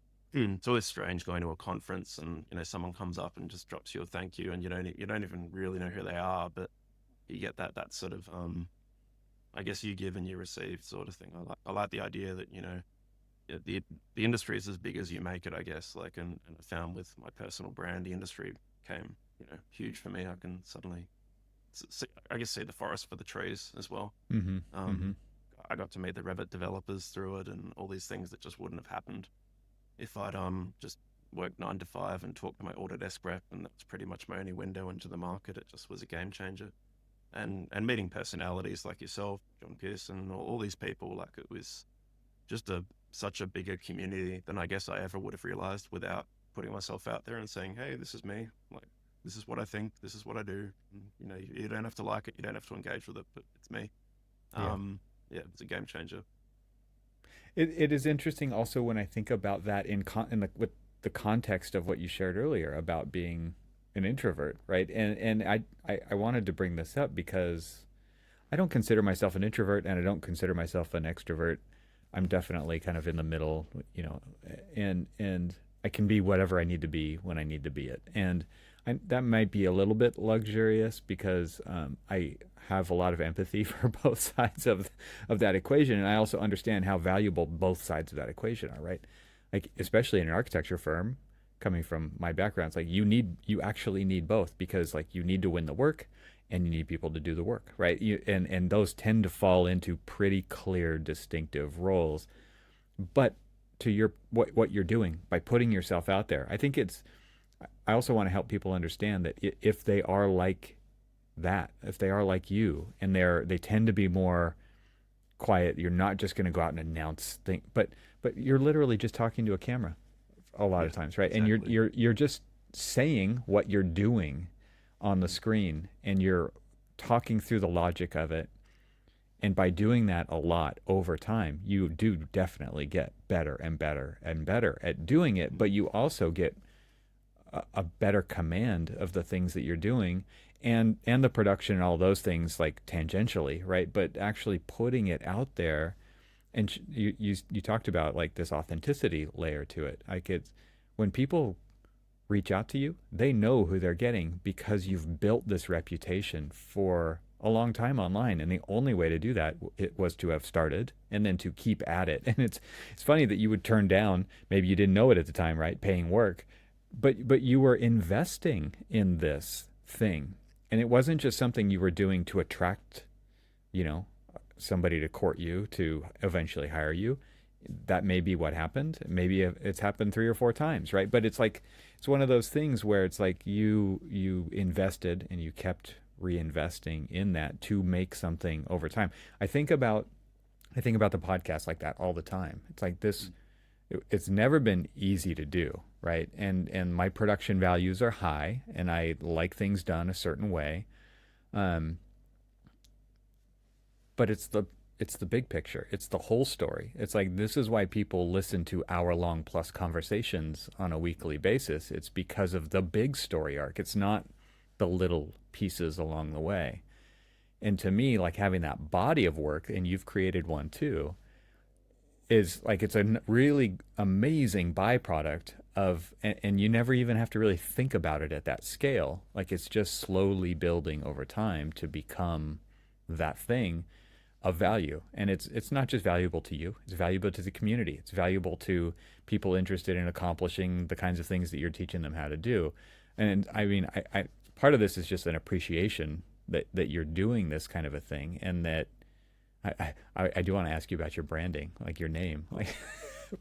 always strange going to a conference and someone comes up and just drops you a thank you, and you don't even really know who they are, but you get that sort of I guess you give and you receive sort of thing. I like the idea that the industry is as big as you make it, I guess. Like, and I found with my personal brand, the industry became huge for me. I can suddenly I guess see the forest for the trees as well. Mm-hmm. Mm-hmm. Um, I got to meet the Revit developers through it, and all these things that just wouldn't have happened if I'd just worked 9 to 5 and talked to my Autodesk rep, and that's pretty much my only window into the market. It just was a game changer. And meeting personalities like yourself, John Pearson, all these people, like it was just such a bigger community than I guess I ever would have realized without putting myself out there and saying, hey, this is me. Like, this is what I think. This is what I do. And, you don't have to like it. You don't have to engage with it, but it's me. Yeah. Yeah, it's a game changer. It is interesting also when I think about that with the context of what you shared earlier about being an introvert, right? And I wanted to bring this up because I don't consider myself an introvert and I don't consider myself an extrovert. I'm definitely kind of in the middle, and I can be whatever I need to be when I need to be it. And that might be a little bit luxurious because I have a lot of empathy for both sides of that equation, and I also understand how valuable both sides of that equation are. Right, like especially in an architecture firm, coming from my background, it's like you actually need both because like you need to win the work and you need people to do the work, right? And those tend to fall into pretty clear, distinctive roles. But to your what you're doing by putting yourself out there, I think it's. I also want to help people understand that if they are like that, if they are like you, and they tend to be more quiet, you're not just going to go out and announce things, but you're literally just talking to a camera a lot Yeah, of times, right? And exactly. you're just saying what you're doing on the Mm. screen, and you're talking through the logic of it. And by doing that a lot over time, you do definitely get better and better and better at doing it. But you also get a better command of the things that you're doing, and the production and all those things like tangentially, right? But actually putting it out there, and you talked about like this authenticity layer to it. Like it's when people reach out to you, they know who they're getting because you've built this reputation for a long time online, and the only way to do that it was to have started and then to keep at it. And it's funny that you would turn down, maybe you didn't know it at the time, right, paying work, but you were investing in this thing, and it wasn't just something you were doing to attract, you know, somebody to court you to eventually hire you. That may be what happened. Maybe it's happened 3 or 4 times, right? But it's like it's one of those things where it's like you invested and you kept reinvesting in that to make something over time. I think about I think about the podcast like that all the time. It's like this it's never been easy to do, right? And my production values are high and I like things done a certain way. Um, but it's the big picture. It's the whole story. It's like this is why people listen to hour-long plus conversations on a weekly basis. It's because of the big story arc. It's not the little pieces along the way. And to me, like having that body of work, and you've created one too, is like it's a really amazing byproduct of, and you never even have to really think about it at that scale. Like it's just slowly building over time to become that thing of value. And it's not just valuable to you, it's valuable to the community, it's valuable to people interested in accomplishing the kinds of things that you're teaching them how to do. And I mean, I part of this is just an appreciation that you're doing this kind of a thing, and that I do want to ask you about your branding, like your name, like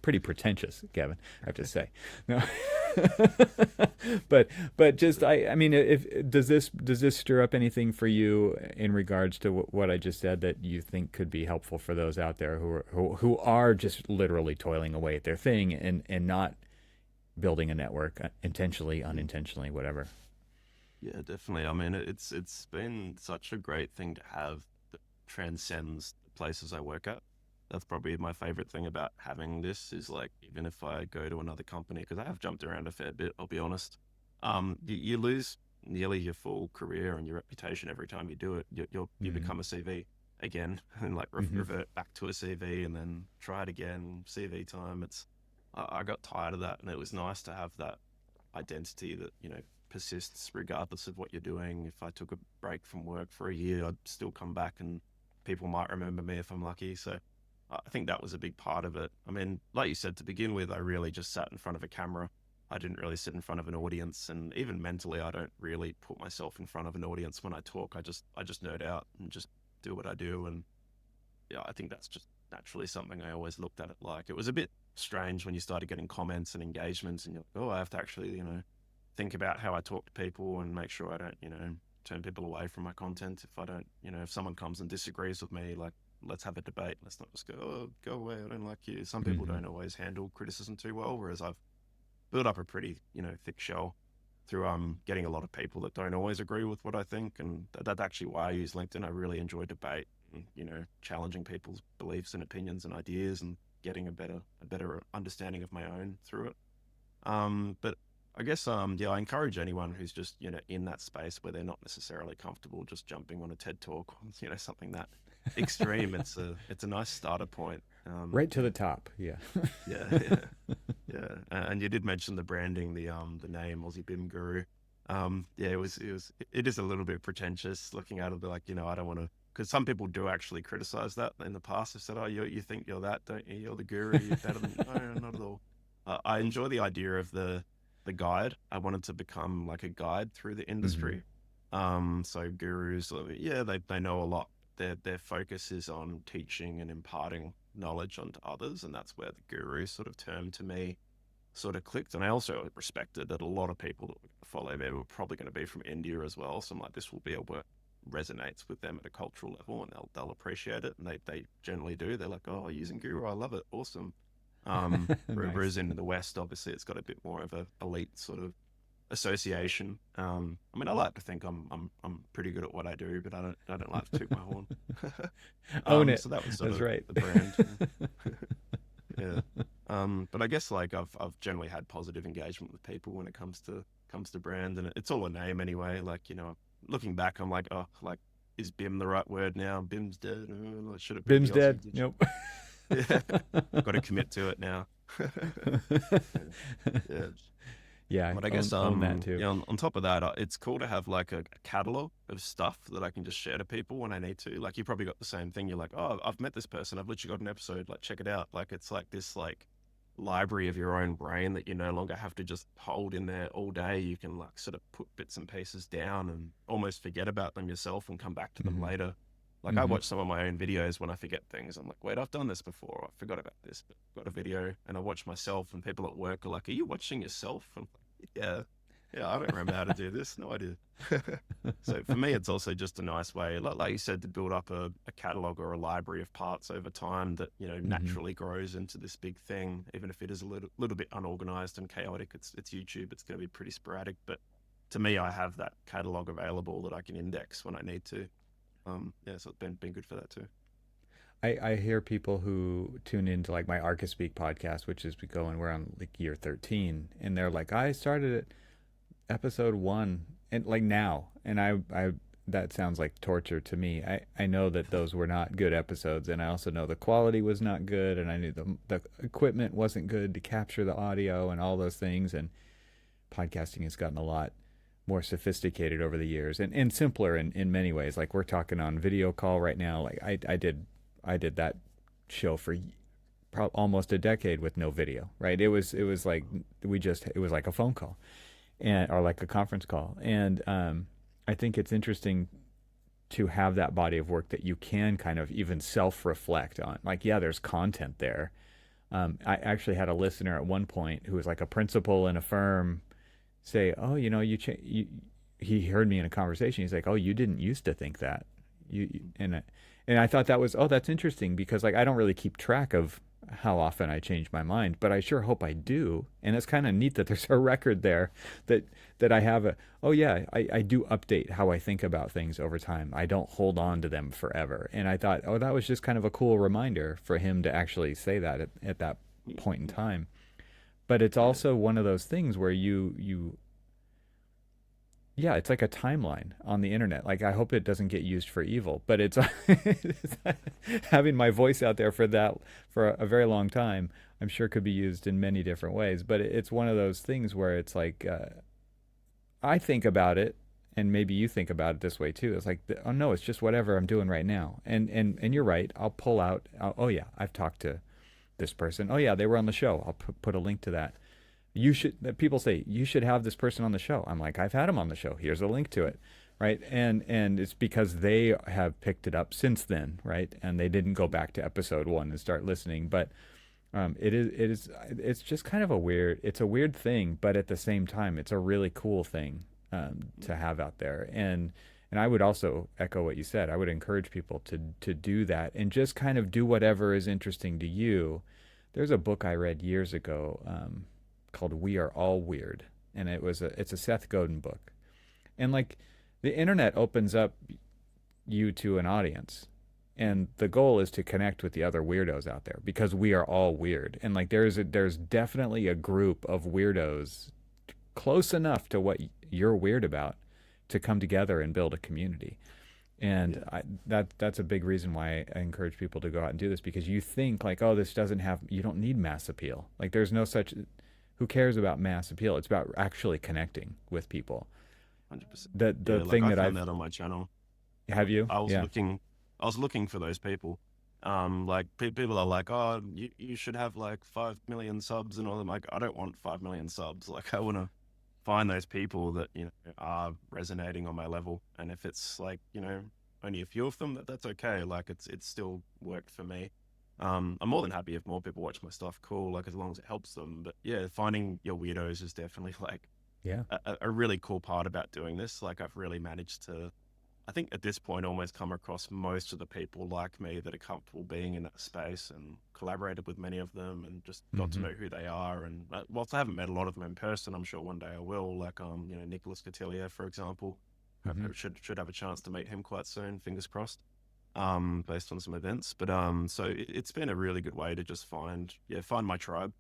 pretty pretentious, Gavin, I have to say. No, but just I mean, if does this stir up anything for you in regards to what I just said that you think could be helpful for those out there who are just literally toiling away at their thing and not building a network intentionally, Mm. unintentionally, whatever. Yeah, definitely. I mean, it's been such a great thing to have that transcends the places I work at. That's probably my favorite thing about having this is like even if I go to another company, because I have jumped around a fair bit, I'll be honest. You lose nearly your full career and your reputation every time you do it. You Mm-hmm. become a CV again and like Mm-hmm. revert back to a CV and then try it again. CV time. I got tired of that, and it was nice to have that identity that, persists regardless of what you're doing. If I took a break from work for a year, I'd still come back and people might remember me if I'm lucky. So I think that was a big part of it. I mean, like you said, to begin with, I really just sat in front of a camera. I didn't really sit in front of an audience, and even mentally, I don't really put myself in front of an audience when I talk. I just nerd out and just do what I do. And yeah, I think that's just naturally something I always looked at it like. It was a bit strange when you started getting comments and engagements, and you're like, oh, I have to actually, think about how I talk to people and make sure I don't, turn people away from my content. If I don't, if someone comes and disagrees with me, like, let's have a debate. Let's not just go, oh, go away, I don't like you. Some people Mm-hmm. don't always handle criticism too well, whereas I've built up a pretty, thick shell through getting a lot of people that don't always agree with what I think, and that's actually why I use LinkedIn. I really enjoy debate, and, challenging people's beliefs and opinions and ideas, and getting a better understanding of my own through it. But I guess yeah, I encourage anyone who's just in that space where they're not necessarily comfortable just jumping on a TED talk, something that extreme. It's a nice starter point. Right to the top. Yeah. Yeah, yeah, yeah. And you did mention the branding, the name Aussie BIM Guru. Yeah, it is a little bit pretentious looking at it, like, I don't want to, because some people do actually criticize that in the past. They've said, oh, you think you're that, don't you? You're the guru, you're better than, no, not at all. I enjoy the idea of the guide. I wanted to become like a guide through the Mm-hmm. industry. So gurus, yeah, they know a lot. Their focus is on teaching and imparting knowledge onto others, and that's where the guru sort of term to me sort of clicked. And I also respected that a lot of people that were going to follow me were probably going to be from India as well. So I'm like, this will be a work resonates with them at a cultural level, and they'll appreciate it, and they generally do. They're like, oh, using guru, I love it, awesome. Nice. Whereas in the West, obviously, it's got a bit more of a elite sort of association. I mean, I like to think I'm pretty good at what I do, but I don't like to toot my horn. Own it. So that was sort That's of right. the brand. Yeah. But I guess like I've generally had positive engagement with people when it comes to brand, and it's all a name anyway. Like, looking back, I'm like, oh, like, is BIM the right word now? BIM's dead. Oh, should it be the Bim's Aussie dead. Digital? Nope. Yeah, got to commit to it now. Yeah, yeah. Yeah, But I guess own that too. on top of that, it's cool to have like a catalog of stuff that I can just share to people when I need to. Like, you probably got the same thing. You're like, oh, I've met this person. I've literally got an episode. Like, check it out. Like, it's like this like library of your own brain that you no longer have to just hold in there all day. You can like sort of put bits and pieces down and almost forget about them yourself and come back to them Mm-hmm. later. Like, I Mm-hmm. watch some of my own videos when I forget things. I'm like, wait, I've done this before. I forgot about this, but I've got a video. And I watch myself, and people at work are like, are you watching yourself? I'm like, yeah, yeah, I don't remember how to do this. No idea. So for me, it's also just a nice way, like you said, to build up a catalog or a library of parts over time that, Mm-hmm. naturally grows into this big thing. Even if it is a little bit unorganized and chaotic, it's YouTube. It's going to be pretty sporadic. But to me, I have that catalog available that I can index when I need to. Yeah, so it's been good for that too. I hear people who tune into like my Archispeak podcast, which is going, we're on like year 13, and they're like, I started at episode 1 and like now, and I that sounds like torture to me. I know that those were not good episodes, and I also know the quality was not good, and I knew the equipment wasn't good to capture the audio and all those things, and podcasting has gotten a lot more sophisticated over the years and simpler in many ways. Like, we're talking on video call right now. Like, I did that show for almost a decade with no video, right? It was like it was like a phone call, and or like a conference call. And I think it's interesting to have that body of work that you can kind of even self-reflect on. Like, yeah, there's content there. I actually had a listener at one point who was like a principal in a firm say, "Oh, he heard me in a conversation. He's like, "Oh, you didn't used to think that." And I thought that was, oh, that's interesting, because like I don't really keep track of how often I change my mind, but I sure hope I do. And it's kind of neat that there's a record there that I have oh yeah, I do update how I think about things over time. I don't hold on to them forever. And I thought, oh, that was just kind of a cool reminder for him to actually say that at that point in time. But it's Yeah. also one of those things where Yeah, it's like a timeline on the internet. Like I hope it doesn't get used for evil, but it's having my voice out there for that for a very long time. I'm sure could be used in many different ways, but it's one of those things where it's like I think about it, and maybe you think about it this way too. It's like, oh no, it's just whatever I'm doing right now. And you're right. I'll pull out. Oh yeah, I've talked to this person. Oh yeah, they were on the show. I'll put a link to that. You should. People say you should have this person on the show. I'm like, I've had him on the show. Here's a link to it, right? And it's because they have picked it up since then, right? And they didn't go back to episode one and start listening, but it's just kind of a weird, it's a weird thing, but at the same time it's a really cool thing to have out there. And I would also echo what you said. I would encourage people to do that and just kind of do whatever is interesting to you. There's a book I read years ago called We Are All Weird, and it's a Seth Godin book. And like the internet opens up you to an audience, and the goal is to connect with the other weirdos out there because we are all weird. And like there's definitely a group of weirdos close enough to what you're weird about to come together and build a community. And Yeah, that's a big reason why I encourage people to go out and do this, because you think like, oh, this doesn't have, you don't need mass appeal. Like there's no such, who cares about mass appeal? It's about actually connecting with people. 100%. The Yeah, like thing I that found I've, that on my channel. have you? I was Yeah. looking, I was looking for those people. Like people are like, oh, you should have like 5 million subs and all. I'm like, I don't want 5 million subs. Like, I want to find those people that are resonating on my level. And if it's like only a few of them, that's okay. Like, it's still worked for me. I'm more than happy if more people watch my stuff. Cool, like as long as it helps them. But yeah, finding your weirdos is definitely like Yeah. a really cool part about doing this. Like, I've really managed to, I think at this point, almost come across most of the people like me that are comfortable being in that space, and collaborated with many of them and just got to Mm-hmm. know who they are. And whilst I haven't met a lot of them in person, I'm sure one day I will. Like, Nicholas Cotillier, for example. Mm-hmm. Should have a chance to meet him quite soon, fingers crossed. Based on some events. But so it's been a really good way to just find my tribe,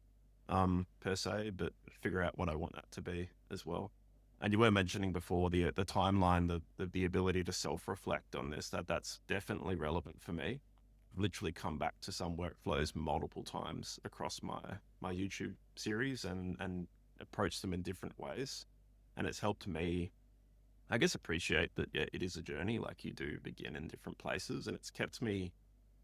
per se, but figure out what I want that to be as well. And you were mentioning before the timeline, the ability to self-reflect on this, that's definitely relevant for me. I've literally come back to some workflows multiple times across my YouTube series, and approached them in different ways. And it's helped me, I guess, appreciate that, yeah, it is a journey. Like, you do begin in different places, and it's kept me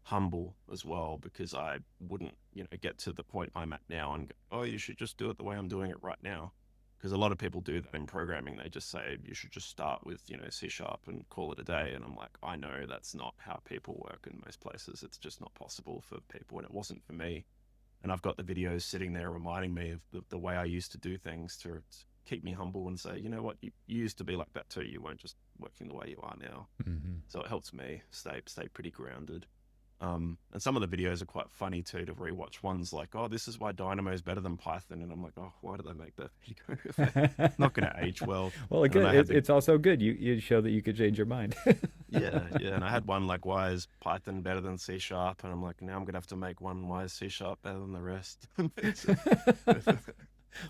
humble as well, because I wouldn't, get to the point I'm at now and go, oh, you should just do it the way I'm doing it right now. Because a lot of people do that in programming. They just say you should just start with, C sharp and call it a day. And I'm like, I know that's not how people work in most places. It's just not possible for people. And it wasn't for me. And I've got the videos sitting there reminding me of the way I used to do things, to keep me humble and say, you know what, you used to be like that too. You weren't just working the way you are now. Mm-hmm. So it helps me stay pretty grounded. And some of the videos are quite funny too to rewatch. Ones like, oh, this is why Dynamo is better than Python. And I'm like, oh, why did they make that video? Not going to age well. Well, And then good. I had the, It's also good. You show that you could change your mind. yeah, yeah. And I had one like, why is Python better than C sharp? And I'm like, now I'm going to have to make one, why is C sharp better than the rest?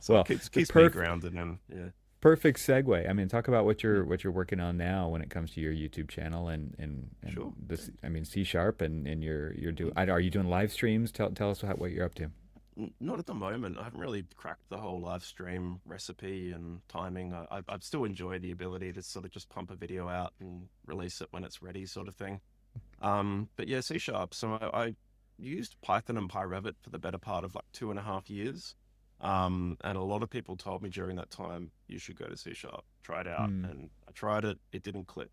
So it Well, the keeps me grounded, and yeah. perfect segue. I mean, talk about Mm, what you're working on now when it comes to your YouTube channel and sure. this. I mean, C sharp and you're doing. Mm. Are you doing live streams? Tell us what you're up to. Not at the moment. I haven't really cracked the whole live stream recipe and timing. I still enjoy the ability to sort of just pump a video out and release it when it's ready, sort of thing. But yeah, C sharp. So I used Python and PyRevit for the better part of like 2.5 years. And a lot of people told me during that time, you should go to C sharp, try it out. Mm. And I tried it. It didn't click.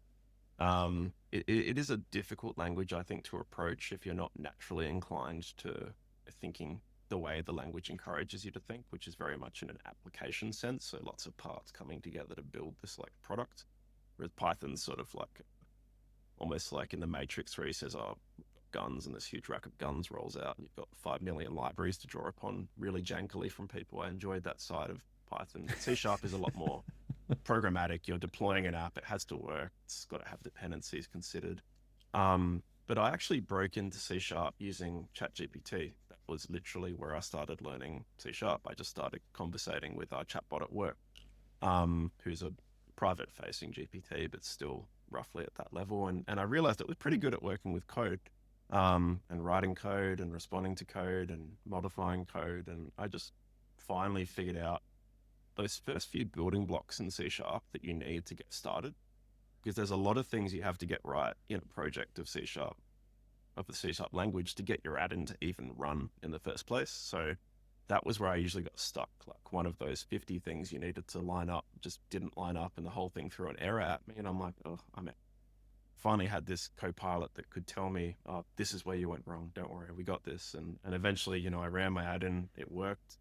It is a difficult language, I think, to approach if you're not naturally inclined to thinking the way the language encourages you to think, which is very much in an application sense. So lots of parts coming together to build this like product. Whereas Python's sort of like almost like in the Matrix, where he says, oh, guns, and this huge rack of guns rolls out, and you've got 5 million libraries to draw upon, really jankily from people. I enjoyed that side of Python. C sharp is a lot more programmatic. You're deploying an app, it has to work, it's got to have dependencies considered. But I actually broke into C sharp using ChatGPT. That was literally where I started learning C sharp. I just started conversating with our chatbot at work, who's a private facing GPT, but still roughly at that level. And I realized it was pretty good at working with code, and writing code and responding to code and modifying code. And I just finally figured out those first few building blocks in C# that you need to get started, because there's a lot of things you have to get right in a project of C#, of the C# language, to get your add-in to even run in the first place. So that was where I usually got stuck. Like one of those 50 things you needed to line up just didn't line up, and the whole thing threw an error at me. And I'm like, oh, finally had this co-pilot that could tell me, oh, this is where you went wrong. Don't worry, we got this. And eventually, you know, I ran my add-in, it worked.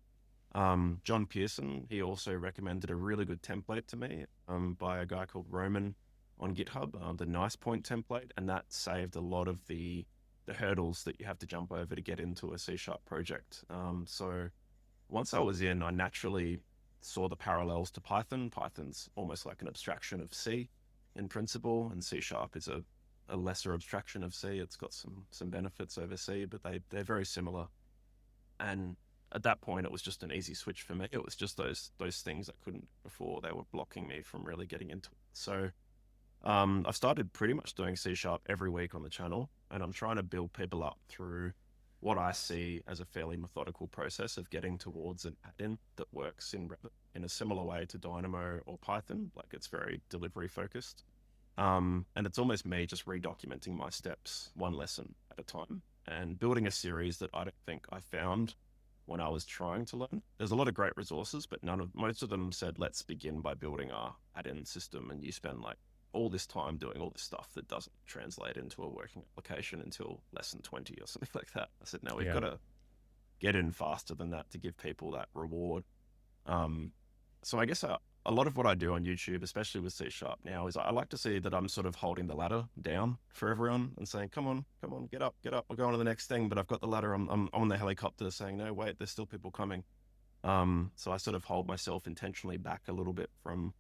John Pearson, he also recommended a really good template to me, by a guy called Roman on GitHub, the Nice Point template. And that saved a lot of the hurdles that you have to jump over to get into a C# project. So once I was in, I naturally saw the parallels to Python. Python's almost like an abstraction of C in principle, and C# is a lesser abstraction of C. It's got some benefits over C, but they're very similar. And at that point, it was just an easy switch for me. It was just those things I couldn't before. They were blocking me from really getting into it. So I've started pretty much doing C# every week on the channel, and I'm trying to build people up through what I see as a fairly methodical process of getting towards an add-in that works in Revit in a similar way to Dynamo or Python. Like, it's very delivery focused. And it's almost me just redocumenting my steps one lesson at a time and building a series that I don't think I found when I was trying to learn. There's a lot of great resources, but most of them said, let's begin by building our add-in system. And you spend like all this time doing all this stuff that doesn't translate into a working application until lesson 20 or something like that. I said, no, we've got to get in faster than that to give people that reward. So I guess a lot of what I do on YouTube, especially with C# now, is I like to see that I'm sort of holding the ladder down for everyone and saying, come on, get up, we'll go on to the next thing. But I've got the ladder, I'm on the helicopter saying, no, wait, there's still people coming. So I sort of hold myself intentionally back a little bit from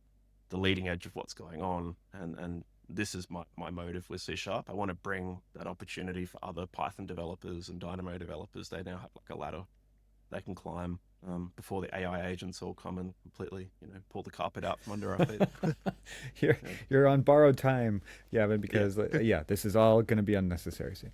the leading edge of what's going on. And this is my motive with C#. I want to bring that opportunity for other Python developers and Dynamo developers. They now have like a ladder they can climb, before the AI agents all come and completely, pull the carpet out from under our feet. You're on borrowed time, Gavin, because this is all going to be unnecessary soon.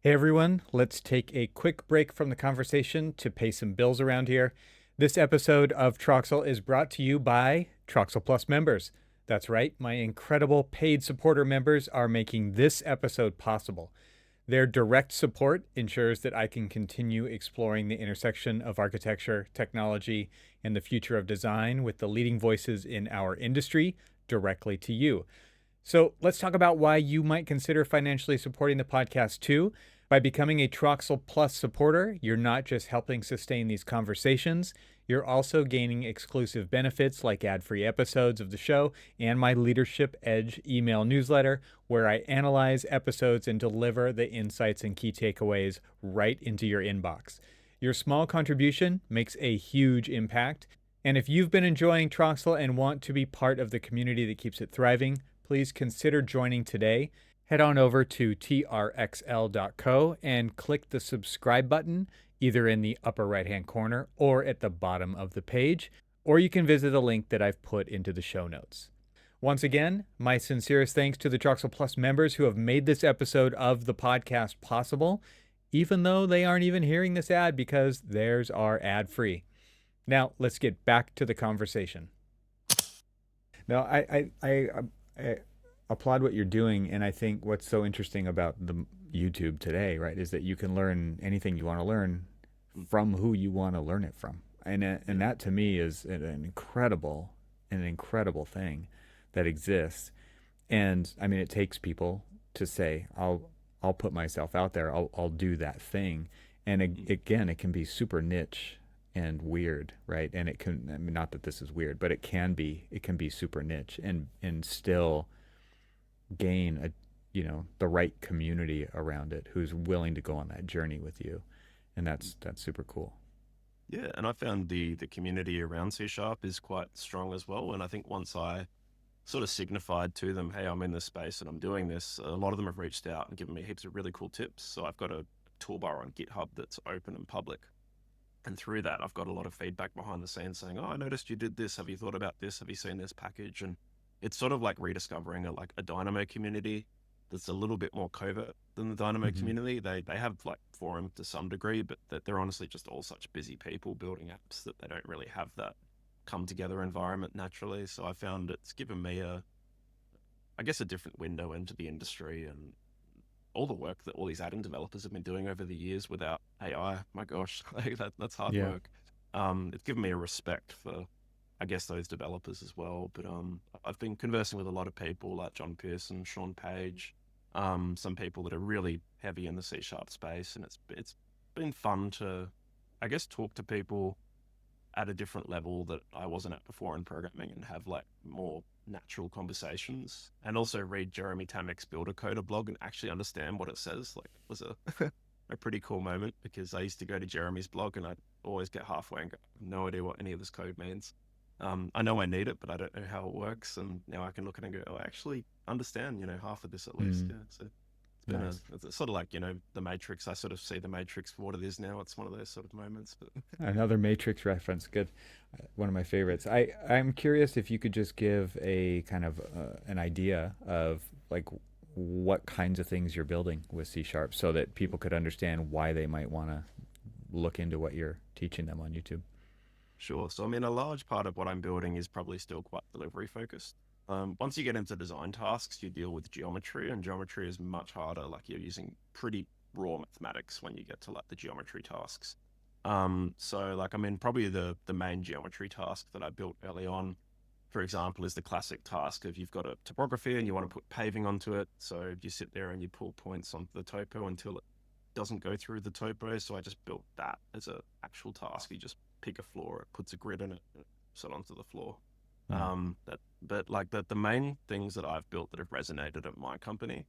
Hey everyone, let's take a quick break from the conversation to pay some bills around here. This episode of TRXL is brought to you by TRXL Plus members. That's right, my incredible paid supporter members are making this episode possible. Their direct support ensures that I can continue exploring the intersection of architecture, technology, and the future of design with the leading voices in our industry directly to you. So let's talk about why you might consider financially supporting the podcast too. By becoming a TRXL Plus supporter, you're not just helping sustain these conversations, you're also gaining exclusive benefits like ad-free episodes of the show and my Leadership Edge email newsletter, where I analyze episodes and deliver the insights and key takeaways right into your inbox. Your small contribution makes a huge impact. And if you've been enjoying TRXL and want to be part of the community that keeps it thriving, please consider joining today. Head on over to trxl.co and click the subscribe button either in the upper right-hand corner or at the bottom of the page, or you can visit the link that I've put into the show notes. Once again, my sincerest thanks to the TRXL Plus members who have made this episode of the podcast possible, even though they aren't even hearing this ad because theirs are ad-free. Now, let's get back to the conversation. Now, I applaud what you're doing, and I think what's so interesting about the YouTube today, right, is that you can learn anything you want to learn from who you want to learn it from, and that to me is an incredible thing that exists. And I mean, it takes people to say, I'll put myself out there, I'll do that thing, and again, it can be super niche and weird, right? And it can, I mean, not that this is weird, but it can be super niche and still gain the right community around it who's willing to go on that journey with you, and that's super cool. Yeah, and I found the community around C# is quite strong as well. And I think once I sort of signified to them, hey, I'm in this space and I'm doing this, a lot of them have reached out and given me heaps of really cool tips. So I've got a toolbar on GitHub that's open and public, And through that, I've got a lot of feedback behind the scenes saying, "Oh, I noticed you did this. Have you thought about this? Have you seen this package?" And it's sort of like rediscovering a Dynamo community that's a little bit more covert than the Dynamo Hmm. community. They have like forum to some degree, but that they're honestly just all such busy people building apps that they don't really have that come together environment naturally. So I found it's given me I guess, a different window into the industry and all the work that all these add-in developers have been doing over the years without AI. My gosh, like that's hard Yeah. work. It's given me a respect for, I guess, those developers as well. But I've been conversing with a lot of people like John Pearson, Sean Page, some people that are really heavy in the C# space, and it's been fun to, I guess, talk to people at a different level that I wasn't at before in programming and have like more natural conversations, and also read Jeremy Tamek's Builder Coder blog and actually understand what it says. Like it was a pretty cool moment because I used to go to Jeremy's blog and I'd always get halfway and go, I have no idea what any of this code means. I know I need it, but I don't know how it works. And now I can look at it and go, oh, I actually understand, half of this at least. Mm, Yeah. So nice. it's sort of like, the Matrix. I sort of see the Matrix for what it is now. It's one of those sort of moments, but Another Matrix reference. Good. One of my favorites. I'm curious if you could just give a kind of an idea of like what kinds of things you're building with C Sharp so that people could understand why they might want to look into what you're teaching them on YouTube. sure. So, I mean, a large part of what I'm building is probably still quite delivery focused. Once you get into design tasks, you deal with geometry, and geometry is much harder. Like you're using pretty raw mathematics when you get to like the geometry tasks. So like, I mean, probably the main geometry task that I built early on, for example, is the classic task of you've got a topography and you want to put paving onto it. So you sit there and you pull points onto the topo until it doesn't go through the topo. So I just built that as a actual task. You just pick a floor, it puts a grid in it, and it set onto the floor. Mm. But like the main things that I've built that have resonated at my company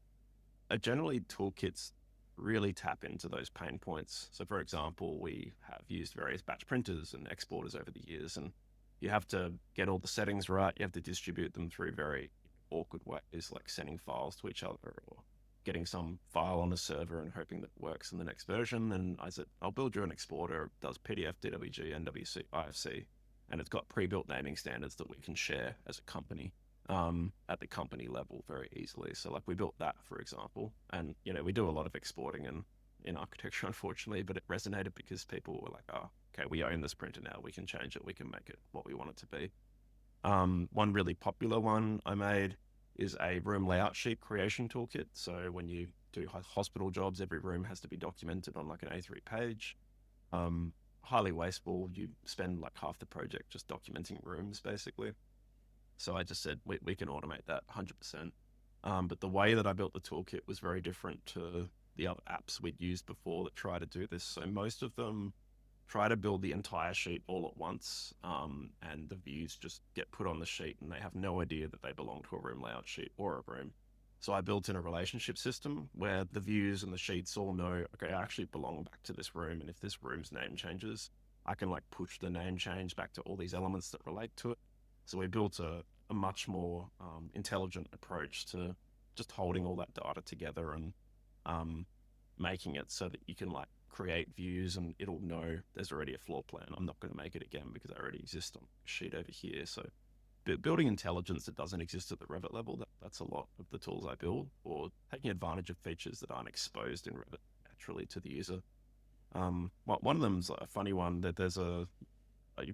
are generally toolkits really tap into those pain points. So, for example, we have used various batch printers and exporters over the years, and you have to get all the settings right. You have to distribute them through very awkward ways, like sending files to each other or getting some file on a server and hoping that it works in the next version. And I said, I'll build you an exporter. It does PDF, DWG, NWC, IFC, and it's got pre-built naming standards that we can share as a company at the company level very easily. So like we built that, for example, and we do a lot of exporting in architecture, unfortunately, but it resonated because people were like, oh, okay, we own this printer now. We can change it. We can make it what we want it to be. One really popular one I made is a room layout sheet creation toolkit. So when you do hospital jobs, every room has to be documented on like an A3 page. Highly wasteful. You spend like half the project just documenting rooms, basically. So I just said, we can automate that 100%. But the way that I built the toolkit was very different to the other apps we'd used before that try to do this. So most of them try to build the entire sheet all at once, and the views just get put on the sheet and they have no idea that they belong to a room layout sheet or a room. So I built in a relationship system where the views and the sheets all know, okay, I actually belong back to this room. And if this room's name changes, I can like push the name change back to all these elements that relate to it. So we built a much more intelligent approach to just holding all that data together and um, making it so that you can like create views and it'll know there's already a floor plan. I'm not going to make it again because I already exist on the sheet over here. So building intelligence that doesn't exist at the Revit level, that's a lot of the tools I build, or taking advantage of features that aren't exposed in Revit naturally to the user. One of them's a funny one that there's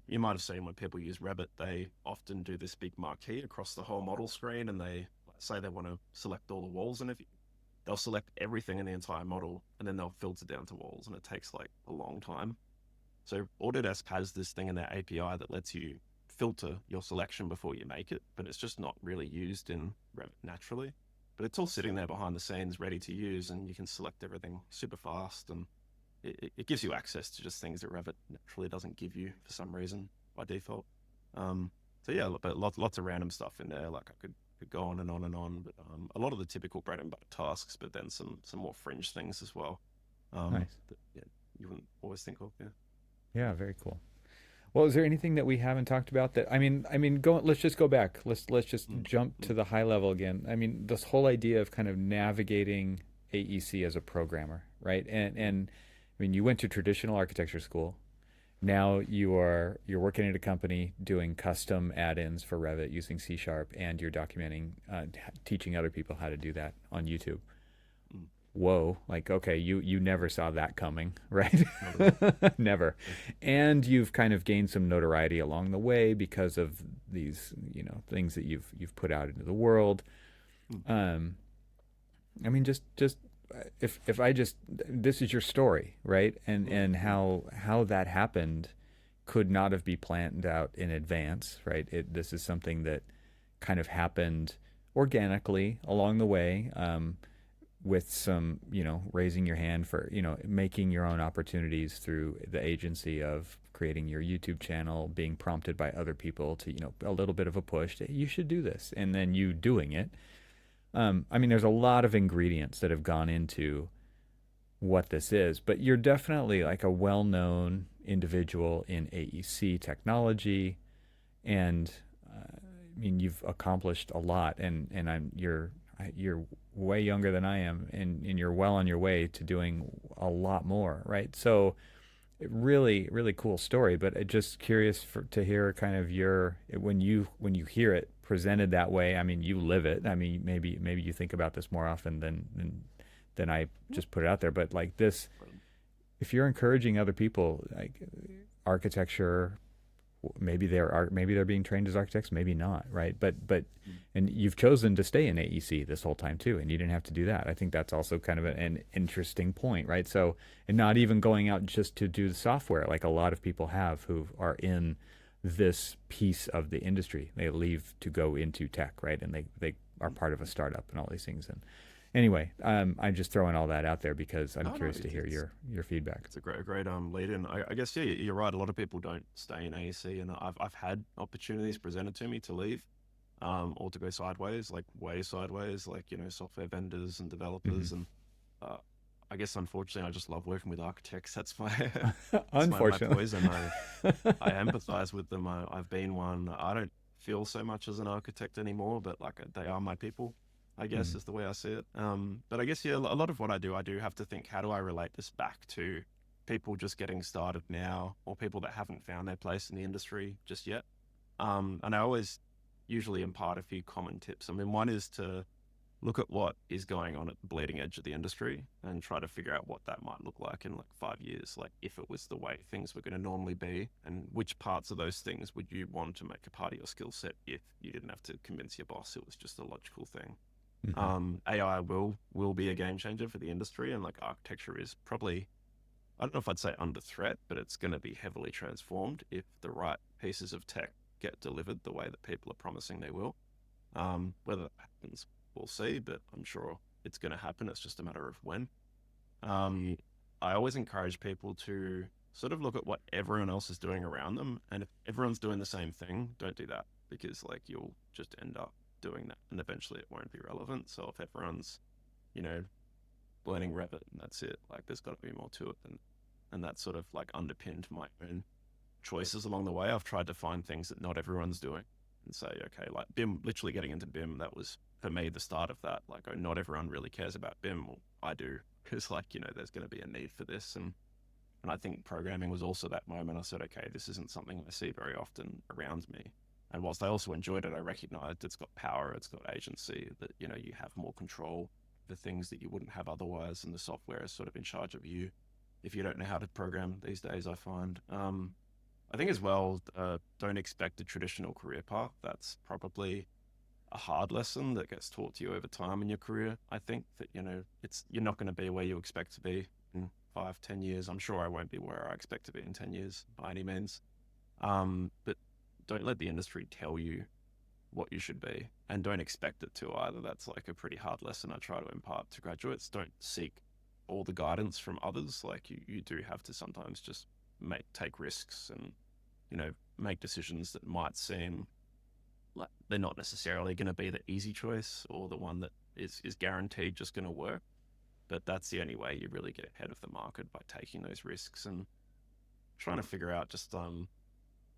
you might have seen when people use Revit, they often do this big marquee across the whole model screen and they say they want to select all the walls and they'll select everything in the entire model and then they'll filter down to walls and it takes like a long time. So Autodesk has this thing in their API that lets you filter your selection before you make it, but it's just not really used in Revit naturally. But it's all sitting there behind the scenes ready to use and you can select everything super fast and it gives you access to just things that Revit naturally doesn't give you for some reason by default. So yeah, but lots of random stuff in there. Like I could go on and on and on, but a lot of the typical bread and butter tasks, but then some more fringe things as well. Nice. That, yeah, you wouldn't always think of. Yeah. Yeah, very cool. Well, is there anything that we haven't talked about that go let's just go back. Let's just Mm, jump to mm, the high level again. I mean, this whole idea of kind of navigating AEC as a programmer, right? And mm, I mean, you went to traditional architecture school. now you're working at a company doing custom add-ins for Revit using C Sharp, and you're documenting, teaching other people how to do that on YouTube. Mm, Whoa, like, okay, you never saw that coming, right? not at all. Never. Yeah. And you've kind of gained some notoriety along the way because of these, things that you've put out into the world. Mm, um I mean, just if I just, this is your story, right? And mm. how that happened could not have been planned out in advance, right? This is something that kind of happened organically along the way, with some, raising your hand for, making your own opportunities through the agency of creating your YouTube channel, being prompted by other people to, a little bit of a push that you should do this, and then you doing it. I mean, there's a lot of ingredients that have gone into what this is, but you're definitely like a well-known individual in AEC technology, and I mean, you've accomplished a lot, and you're way younger than I am, and you're well on your way to doing a lot more, right? So, really, really cool story. But just curious to hear kind of your, when you hear it presented that way. I mean, you live it. I mean, maybe you think about this more often than I just put it out there. But like this, if you're encouraging other people, like architecture, maybe they're being trained as architects, maybe not, right? But Mm. and you've chosen to stay in AEC this whole time too, and you didn't have to do that. I think that's also kind of an interesting point, right? So, and not even going out just to do the software like a lot of people have who are in this piece of the industry. They leave to go into tech, right? And they are part of a startup and all these things. And anyway, I'm just throwing all that out there because I'm No, no, curious to hear your feedback. it's a great lead in. I guess yeah, you're right. A lot of people don't stay in AEC, and I've had opportunities presented to me to leave, or to go sideways, like way sideways, like software vendors and developers, Hmm. and uh, I guess unfortunately I just love working with architects. That's my that's my Unfortunately. poison. I empathize with them. I've been one. I don't feel so much as an architect anymore, but like they are my people, I guess Mm. is the way I see it. But I guess yeah, a lot of what I do have to think, how do I relate this back to people just getting started now, or people that haven't found their place in the industry just yet? And I always usually impart a few common tips. I mean, one is to look at what is going on at the bleeding edge of the industry and try to figure out what that might look like in like 5 years, like if it was the way things were going to normally be, and which parts of those things would you want to make a part of your skill set if you didn't have to convince your boss it was just a logical thing. Hmm. AI will be a game changer for the industry, and like architecture is probably, I don't know if I'd say under threat, but it's going to be heavily transformed if the right pieces of tech get delivered the way that people are promising they will. Whether that happens, we'll see, but I'm sure it's going to happen. It's just a matter of when. Um, I always encourage people to sort of look at what everyone else is doing around them. And if everyone's doing the same thing, don't do that, because like you'll just end up doing that and eventually it won't be relevant. So if everyone's, you know, learning Revit and that's it, like there's got to be more to it than, and that sort of like underpinned my own choices along the way. I've tried to find things that not everyone's doing and say, okay, like BIM, literally getting into BIM, that was for me the start of that. Like, oh, not everyone really cares about BIM. Well, I do, because like, there's going to be a need for this. And I think programming was also that moment. I said, okay, this isn't something I see very often around me. And whilst I also enjoyed it, I recognized it's got power, it's got agency, that, you have more control for things that you wouldn't have otherwise. And the software is sort of in charge of you if you don't know how to program these days, I find. I think as well, don't expect a traditional career path. That's probably a hard lesson that gets taught to you over time in your career. I think that, you're not going to be where you expect to be in 5, 10 years. I'm sure I won't be where I expect to be in 10 years by any means. But don't let the industry tell you what you should be, and don't expect it to either. That's like a pretty hard lesson I try to impart to graduates. Don't seek all the guidance from others. Like you do have to sometimes just take risks and, make decisions that might seem like they're not necessarily going to be the easy choice or the one that is guaranteed just going to work. But that's the only way you really get ahead of the market, by taking those risks and trying to figure out just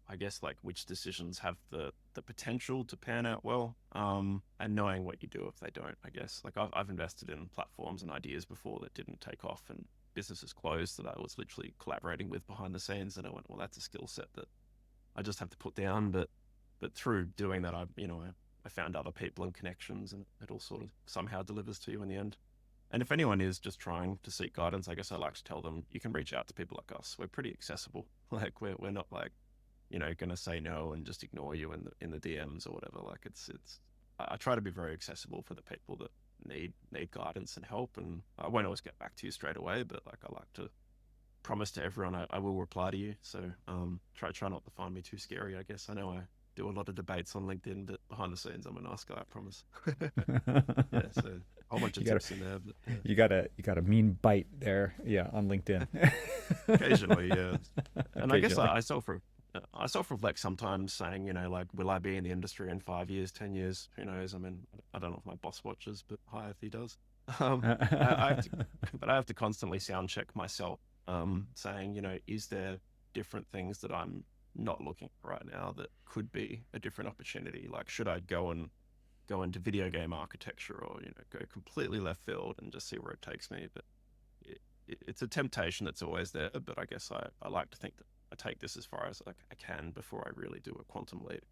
I guess like which decisions have the potential to pan out well, and knowing what you do if they don't. I guess like I've invested in platforms and ideas before that didn't take off, and businesses closed that I was literally collaborating with behind the scenes. And I went, well, that's a skill set that I just have to put down. But through doing that, I found other people and connections, and it all sort of somehow delivers to you in the end. And if anyone is just trying to seek guidance, I guess I like to tell them, you can reach out to people like us. We're pretty accessible. Like we're not like, going to say no and just ignore you in the DMs or whatever. Like I try to be very accessible for the people that need guidance and help. And I won't always get back to you straight away, but like I like to promise to everyone I will reply to you. So try not to find me too scary, I guess. I know I do a lot of debates on LinkedIn, but behind the scenes, I'm a nice guy, I promise. Yeah, so a whole bunch of tips in there. But, yeah. You got a mean bite there, on LinkedIn. Occasionally, yeah. And I guess I self-reflect sometimes saying, like, will I be in the industry in 5 years, 10 years? Who knows? I mean, I don't know if my boss watches, but hi if he does. I have to constantly sound check myself, saying, is there different things that I'm not looking at right now that could be a different opportunity? Like, should I go into video game architecture, or go completely left field and just see where it takes me? But it's a temptation that's always there. But I guess I like to think that I take this as far as I can before I really do a quantum leap.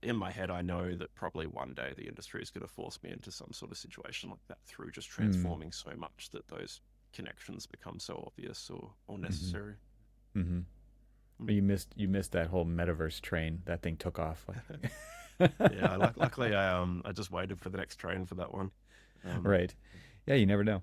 In my head, I know that probably one day the industry is going to force me into some sort of situation like that through just transforming so much that those connections become so obvious or necessary. Mm-hmm. You missed that whole metaverse train. That thing took off. Yeah, luckily I just waited for the next train for that one. Right. Yeah, you never know.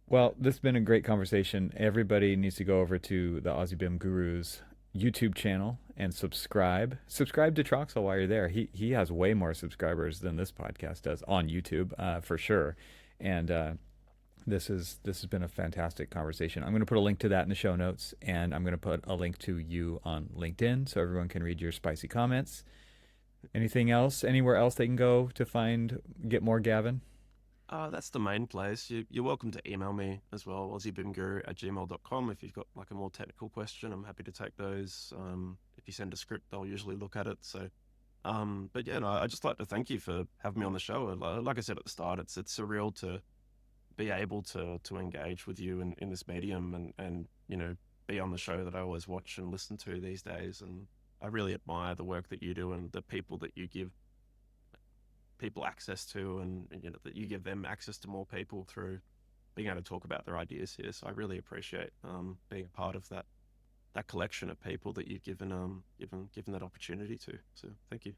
Well, this has been a great conversation. Everybody needs to go over to the Aussie BIM Gurus YouTube channel and subscribe. Subscribe to TRXL while you're there. He has way more subscribers than this podcast does on YouTube, for sure. And this has been a fantastic conversation. I'm going to put a link to that in the show notes, and I'm going to put a link to you on LinkedIn so everyone can read your spicy comments. Anything else? Anywhere else they can go to get more Gavin? That's the main place. You're welcome to email me as well, aussiebimguru@gmail.com. If you've got like a more technical question, I'm happy to take those. If you send a script, I'll usually look at it. So, but yeah, no, I just like to thank you for having me on the show. Like I said at the start, it's surreal to be able to engage with you in this medium and be on the show that I always watch and listen to these days. And I really admire the work that you do and the people that you give people access to, and that you give them access to more people through being able to talk about their ideas here. So I really appreciate being a part of that collection of people that you've given that opportunity to. So thank you.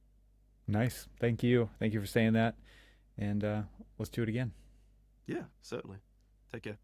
Nice. Thank you for saying that, and let's do it again. Yeah, certainly. Take care.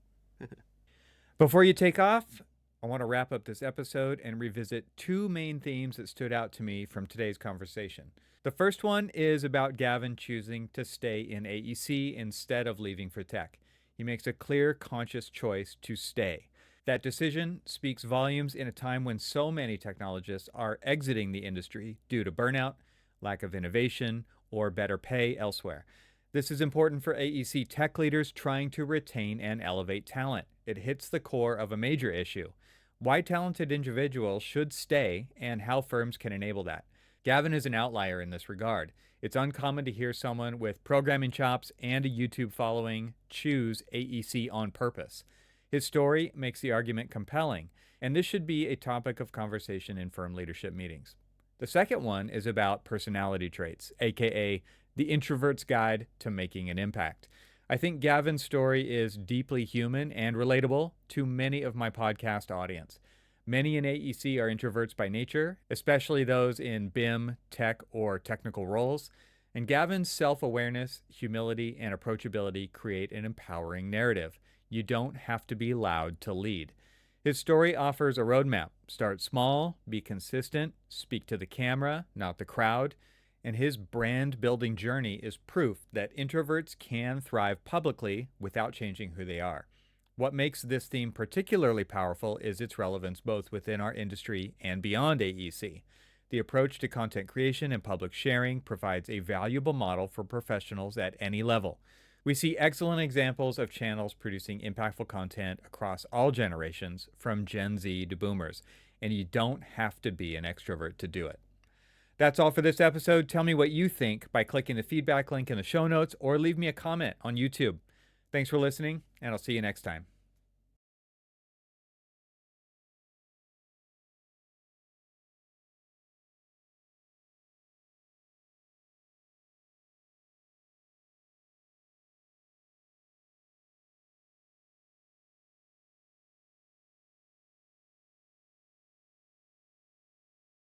Before you take off, I want to wrap up this episode and revisit two main themes that stood out to me from today's conversation. The first one is about Gavin choosing to stay in AEC instead of leaving for tech. He makes a clear, conscious choice to stay. That decision speaks volumes in a time when so many technologists are exiting the industry due to burnout, lack of innovation, or better pay elsewhere. This is important for AEC tech leaders trying to retain and elevate talent. It hits the core of a major issue: why talented individuals should stay and how firms can enable that. Gavin is an outlier in this regard. It's uncommon to hear someone with programming chops and a YouTube following choose AEC on purpose. His story makes the argument compelling, and this should be a topic of conversation in firm leadership meetings. The second one is about personality traits, aka the introvert's guide to making an impact. I think Gavin's story is deeply human and relatable to many of my podcast audience. Many in AEC are introverts by nature, especially those in BIM, tech, or technical roles. And Gavin's self-awareness, humility, and approachability create an empowering narrative. You don't have to be loud to lead. His story offers a roadmap. Start small, be consistent, speak to the camera, not the crowd. And his brand-building journey is proof that introverts can thrive publicly without changing who they are. What makes this theme particularly powerful is its relevance both within our industry and beyond AEC. The approach to content creation and public sharing provides a valuable model for professionals at any level. We see excellent examples of channels producing impactful content across all generations, from Gen Z to boomers, and you don't have to be an extrovert to do it. That's all for this episode. Tell me what you think by clicking the feedback link in the show notes or leave me a comment on YouTube. Thanks for listening, and I'll see you next time.